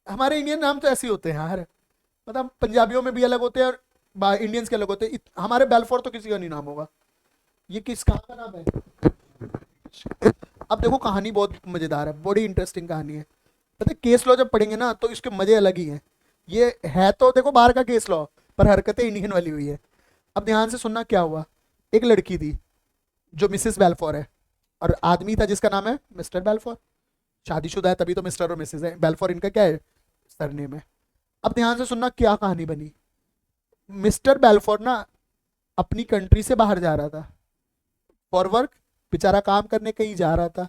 हमारे इंडियन नाम तो ऐसे ही होते हैं यार, मतलब पंजाबियों में भी अलग होते हैं और इंडियंस के अलग होते हैं। हमारे बेल्फोर तो किसी का नहीं नाम होगा। ये किस कहाँ का नाम है? अब देखो कहानी बहुत मजेदार है, बड़ी इंटरेस्टिंग कहानी है। पता है केस लॉ जब पढ़ेंगे ना तो इसके मजे अलग ही हैं। ये है तो देखो बाहर का केस लॉ, पर हरकतें इंडियन वाली हुई है। अब ध्यान से सुनना क्या हुआ। एक लड़की थी जो मिसेस बेल्फोर है, और आदमी था जिसका नाम है मिस्टर बेल्फोर। शादीशुदा है तभी तो मिस्टर और मिसेस है, बेल्फोर इनका क्या है, सरनेम है। अब ध्यान से सुनना क्या कहानी बनी। मिस्टर बेल्फोर ना अपनी कंट्री से बाहर जा रहा था फॉर वर्क, बेचारा काम करने कहीं जा रहा था।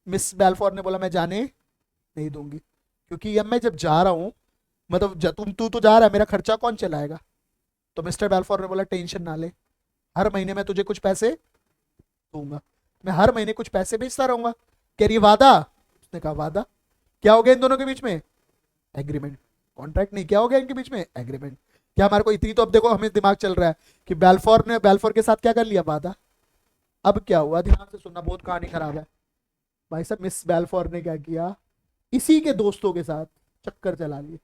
मिस बेल्फोर ने बोला मैं जाने नहीं दूंगी, क्योंकि अब मैं जब जा रहा हूँ, मतलब तू तो जा रहा है, मेरा खर्चा कौन चलाएगा? तो मिस्टर बेल्फोर ने बोला टेंशन ना ले, हर महीने मैं तुझे कुछ पैसे दूंगा, मैं हर महीने कुछ पैसे भेजता रहूंगा। कह रही वादा? उसने कहा वादा। क्या हो गया इन दोनों के बीच में? एग्रीमेंट। कॉन्ट्रैक्ट नहीं, क्या हो गया इनके बीच में? एग्रीमेंट। क्या हमारे को इतनी तो अब देखो हमें दिमाग चल रहा है कि बेल्फोर के साथ क्या कर लिया, वादा। अब क्या हुआ ध्यान से सुनना, बहुत कहानी खराब है भाई साहब। मिस बेल्फोर ने क्या किया, इसी के दोस्तों के साथ चक्कर चला लिए।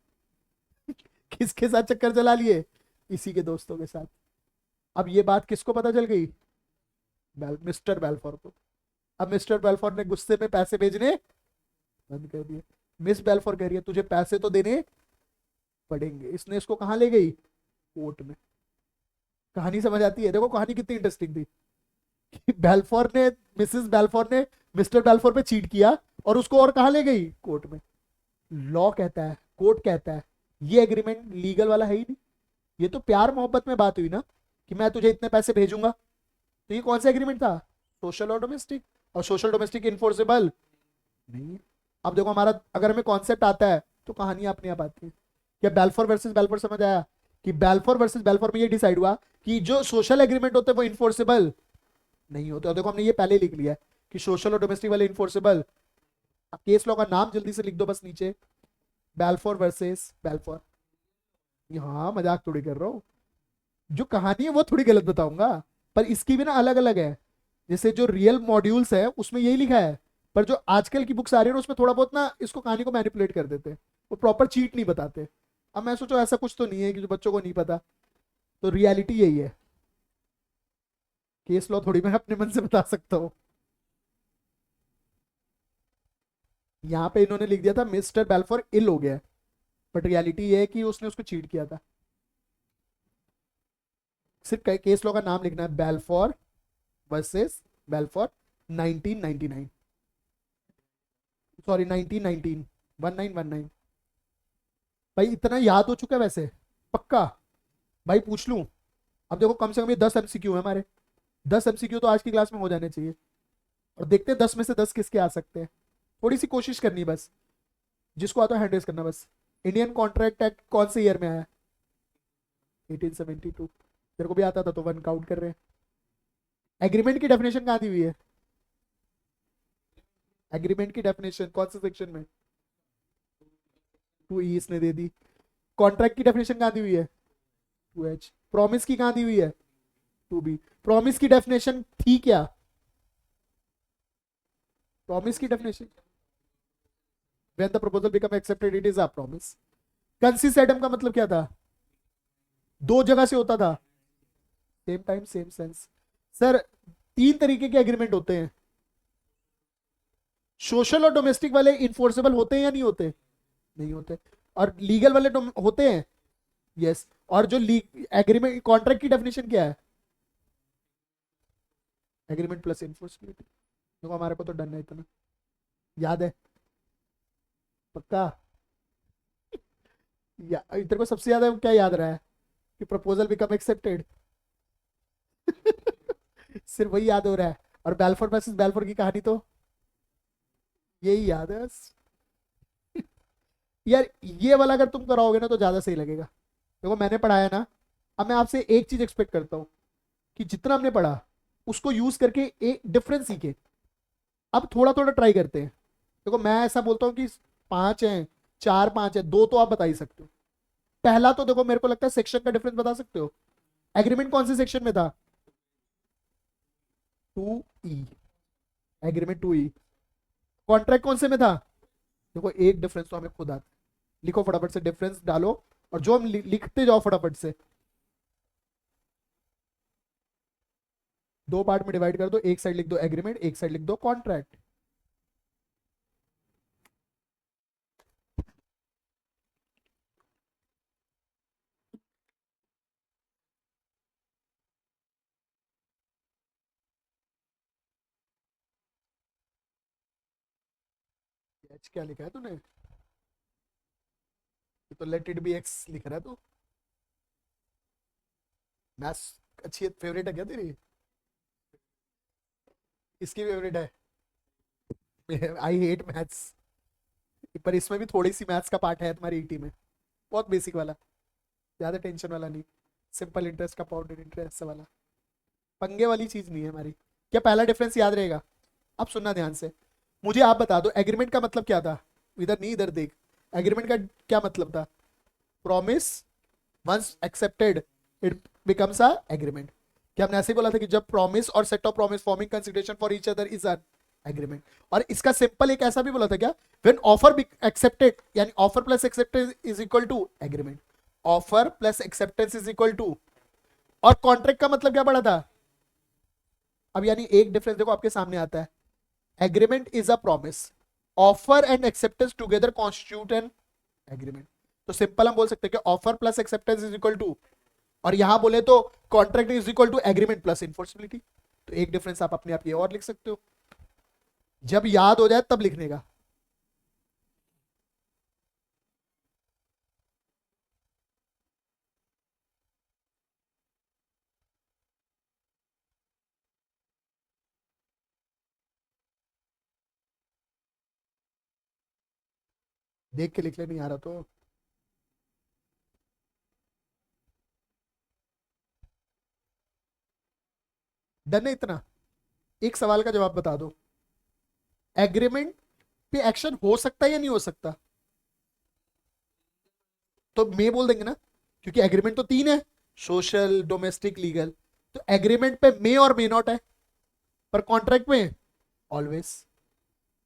किसके साथ चक्कर चला लिए? इसी के दोस्तों के साथ। अब ये बात किसको पता चल गई? मिस्टर बेल्फोर को। अब मिस्टर बेल्फोर ने गुस्से में पैसे भेजने बंद कर दिए। मिस बेल्फोर कह रही है तुझे पैसे तो देने पड़ेंगे। इसने इसको कहाँ ले गई? कोर्ट में। कहानी समझ आती है? देखो कहानी कितनी इंटरेस्टिंग थी कि बेल्फोर ने, मिसेस बेल्फोर ने मिस्टर बेल्फोर पे चीट किया और उसको और कहाँ ले गई? कोर्ट में। लॉ कहता है, कोर्ट कहता है ये एग्रीमेंट लीगल वाला है ही नहीं, ये तो प्यार मोहब्बत में बात हुई ना कि मैं तुझे इतने पैसे भेजूंगा। तो ये कौन सा एग्रीमेंट था? सोशल और डोमेस्टिक। और सोशल डोमेस्टिक इन्फोर्सेबल नहीं है। अब देखो हमारा अगर हमें कॉन्सेप्ट आता है तो कहानी अपने आप आती है। क्या बेल्फोर वर्सेस बेल्फोर समझ आया? कि बेल्फोर वर्सेस बेल्फोर में ये डिसाइड हुआ कि जो सोशल एग्रीमेंट होते हैं वो इन्फोर्सेबल नहीं होते। और देखो हमने ये पहले लिख लिया है कि सोशल और डोमेस्टिक वाले इन्फोर्सेबल। अब केस लॉ का नाम जल्दी से लिख दो बस नीचे, बेल्फोर वर्सेस बेल्फोर। हाँ मजाक थोड़ी कर रहा हूँ, जो कहानी है वो थोड़ी गलत बताऊंगा, पर इसकी भी ना अलग अलग है। जैसे जो रियल मॉड्यूल्स है उसमें यही लिखा है, पर जो आजकल की बुक्स आ रही है ना उसमें थोड़ा बहुत ना इसको कहानी को मैनिपुलेट कर देते हैं, वो प्रॉपर चीट नहीं बताते। अब मैं सोचो ऐसा कुछ तो नहीं है कि जो बच्चों को नहीं पता, तो रियलिटी यही है। केस लॉ थोड़ी मैं अपने मन से बता सकता हूँ। यहाँ पे इन्होंने लिख दिया था मिस्टर बेल्फोर इल हो गया है, बट रियलिटी ये है कि उसने उसको चीट किया था। सिर्फ केस लॉ का नाम लिखना है, बेल्फोर वर्सेस बेल्फोर 1999, सॉरी 1919, 1919। भाई इतना याद हो चुका है वैसे पक्का? भाई पूछ लूं? अब देखो कम से कम ये 10 एमसीक्यू है हमारे, 10 एमसीक्यू तो आज की क्लास में हो जाने चाहिए। और देखते हैं 10 में से 10 किसके आ सकते हैं। थोड़ी सी कोशिश करनी है बस, जिसको आता है हैंड रेज करना बस। इंडियन कॉन्ट्रैक्ट एक्ट कौन से ईयर में आया? 1872। तेरे को भी आता था तो 1 काउंट कर रहे हैं। एग्रीमेंट की डेफिनेशन कहाँ दी हुई है? एग्रीमेंट की डेफिनेशन कौन से सेक्शन में? 2E इसने दे दी। कॉन्ट्रैक्ट की डेफिनेशन कहाँ दी हुई है? 2H। प्रॉमिस की कहाँ दी हुई है? 2B। प्रॉमिस की डेफिनेशन थी क्या? प्रॉमिस की definition, when the proposal become accepted it is a promise. Consensus ad idem का मतलब क्या था? दो जगह से होता था, same time same sense. Sir 3 तरीके के एग्रीमेंट होते हैं, सोशल और डोमेस्टिक वाले इन्फोर्सेबल होते हैं या नहीं होते? नहीं होते। और लीगल वाले होते हैं, यस। और जो एग्रीमेंट कॉन्ट्रैक्ट की डेफिनेशन क्या है? Agreement plus enforceability. देखो हमारे को तो डन है, इतना याद है पक्का। इधर को सबसे ज्यादा क्या याद रहा है कि प्रपोजल बिकम एक्सेप्टेड। सिर्फ वही याद हो रहा है। और बेल्फोर वर्सेस बेल्फोर की कहानी तो यही याद है बस। यार ये वाला अगर तुम कराओगे ना तो ज्यादा सही लगेगा। देखो मैंने पढ़ाया ना, अब मैं आपसे एक चीज एक्सपेक्ट करता हूँ कि जितना हमने पढ़ा उसको यूज करके एक डिफरेंस सीखे। अब थोड़ा थोड़ा ट्राई करते हैं। देखो मैं ऐसा बोलता हूँ कि 5 हैं, 4 5 है, 2 तो आप बता ही सकते हो। पहला तो देखो मेरे को लगता है सेक्शन का डिफरेंस बता सकते हो। एग्रीमेंट कौन से सेक्शन में था? 2E। Agreement 2E। कॉन्ट्रैक्ट कौन से में था? देखो एक डिफरेंस तो हमें खुद आता है। लिखो फटाफट से डिफरेंस डालो, और जो हम लिखते जाओ फटाफट से। दो पार्ट में डिवाइड कर दो, एक साइड लिख दो एग्रीमेंट, एक साइड लिख दो कॉन्ट्रैक्ट। एच क्या लिखा है तूने? ये तो लेट इट बी एक्स लिख रहा है तू। मैथ्स अच्छी फेवरेट है क्या तेरी? इसकी फेवरेट है। I hate maths. पर इसमें भी थोड़ी सी मैथ्स का पार्ट है तुम्हारी ईटी में, बहुत बेसिक वाला, ज्यादा टेंशन वाला नहीं। सिंपल इंटरेस्ट, कंपाउंडेड इंटरेस्ट वाला, पंगे वाली चीज नहीं है हमारी। क्या पहला डिफरेंस याद रहेगा? अब सुनना ध्यान से। मुझे आप बता दो एग्रीमेंट का मतलब क्या था। इधर नहीं इधर देख। एग्रीमेंट का क्या मतलब था? Promise once accepted it becomes a agreement. क्या हमने ऐसे ही बोला था कि जब प्रॉमिस और set of promise forming consideration for each other is an agreement? और इसका सिंपल एक ऐसा भी बोला था क्या, व्हेन ऑफर एक्सेप्टेड, यानी offer plus acceptance is equal to agreement. Offer plus acceptance is equal to. और कॉन्ट्रैक्ट का मतलब क्या पड़ा था? अब यानी एक डिफरेंस देखो आपके सामने आता है। Agreement is a promise, offer and acceptance together constitute an agreement. तो सिंपल हम बोल सकते हैं कि offer plus acceptance is equal to, और यहां बोले तो contract is equal to agreement plus enforceability. तो एक डिफरेंस आप अपने आप ये और लिख सकते हो, जब याद हो जाए तब लिखने का। देख के लिख ले, नहीं आ रहा तो। डन है इतना? एक सवाल का जवाब बता दो, एग्रीमेंट पे एक्शन हो सकता है या नहीं हो सकता? तो मे बोल देंगे ना, क्योंकि एग्रीमेंट तो तीन है, सोशल, डोमेस्टिक, लीगल। तो एग्रीमेंट पे मे और मे नॉट है, पर कॉन्ट्रैक्ट में ऑलवेज।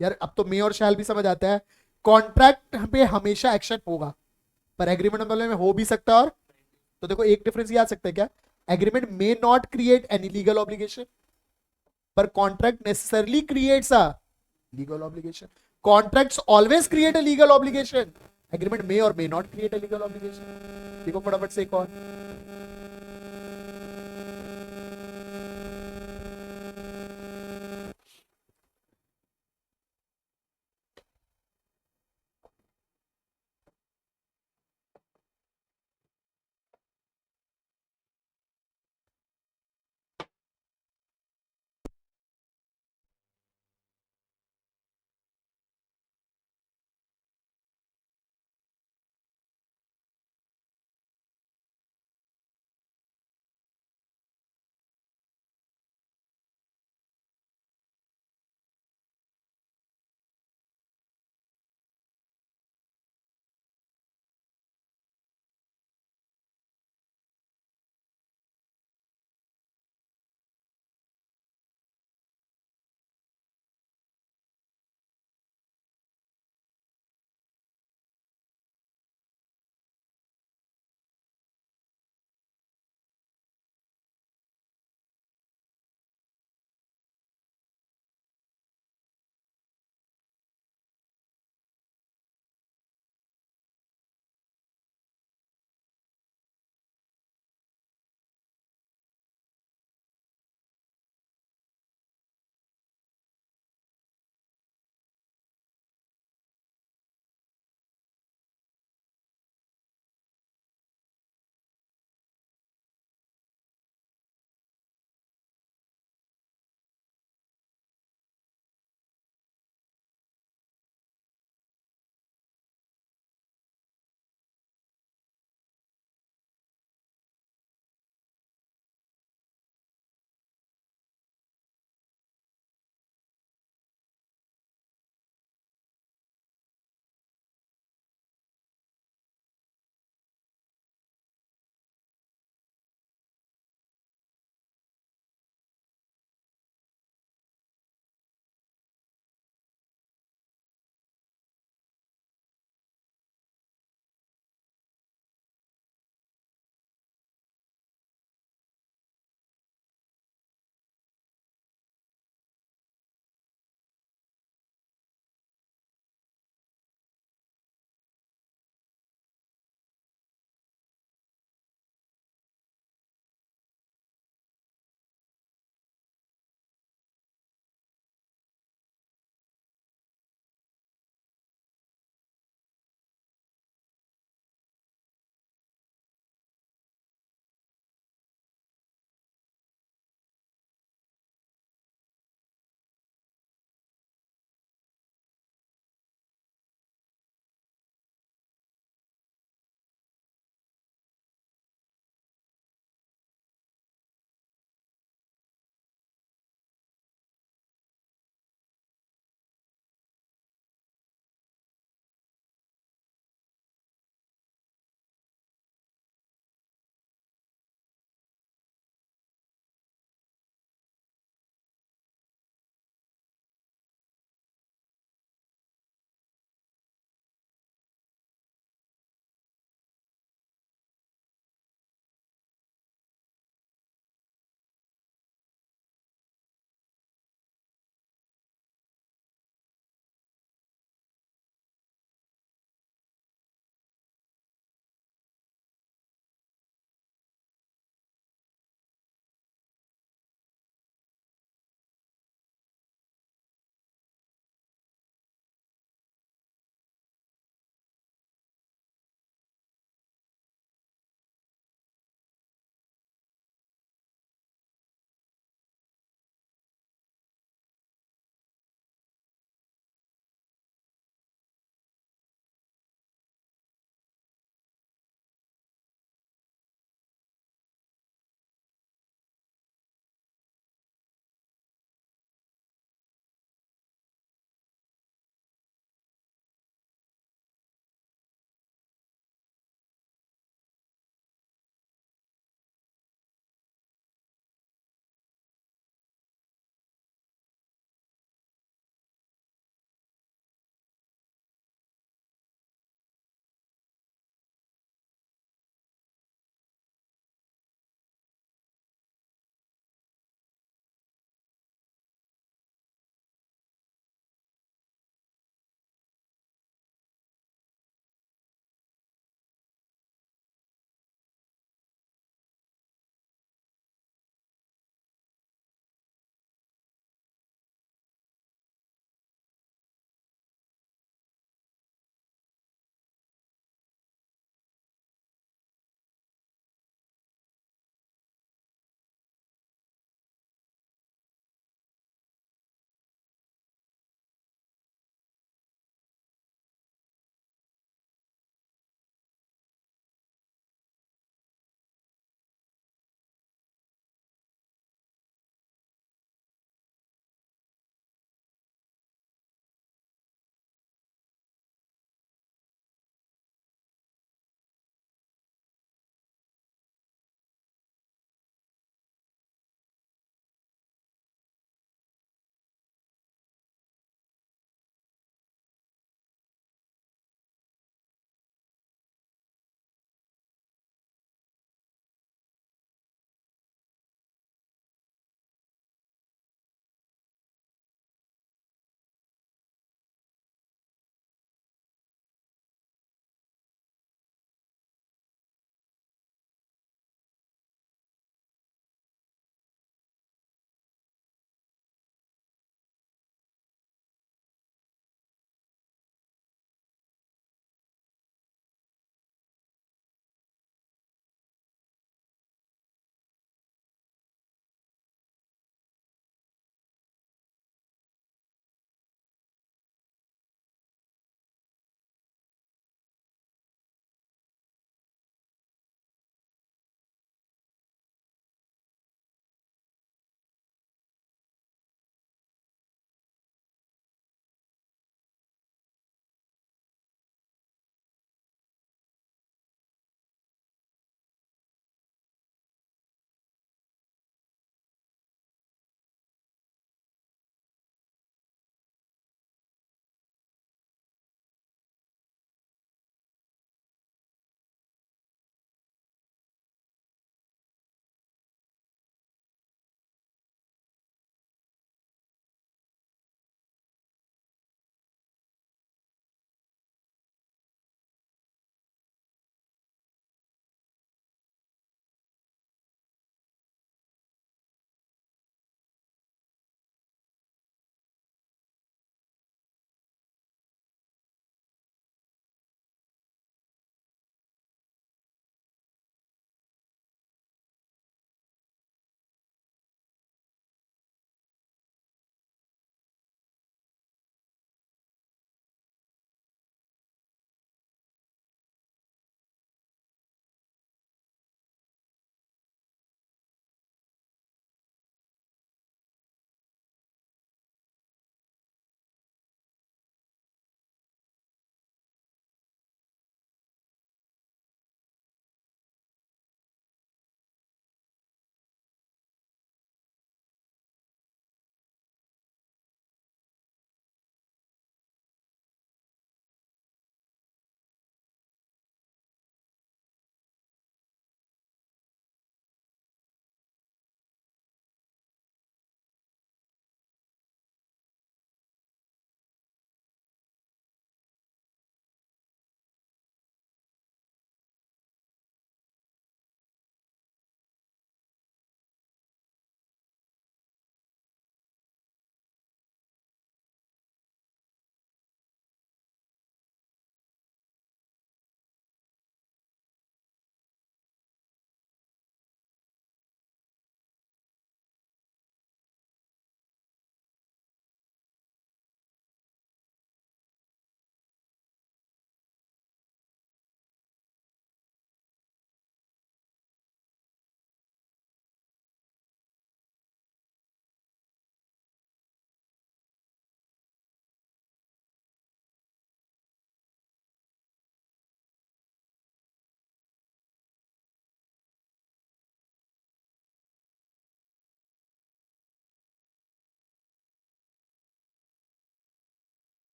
यार अब तो मे और शैल भी समझ आता है। कॉन्ट्रैक्ट पे हमेशा एक्शन होगा, पर एग्रीमेंट में हो भी सकता है। और तो देखो एक डिफरेंस ये आ सकता है क्या, agreement may not create any legal obligation, पर contract necessarily creates a legal obligation. Contracts always create a legal obligation, agreement may और may not create a legal obligation. देखो फटाफट से एक और।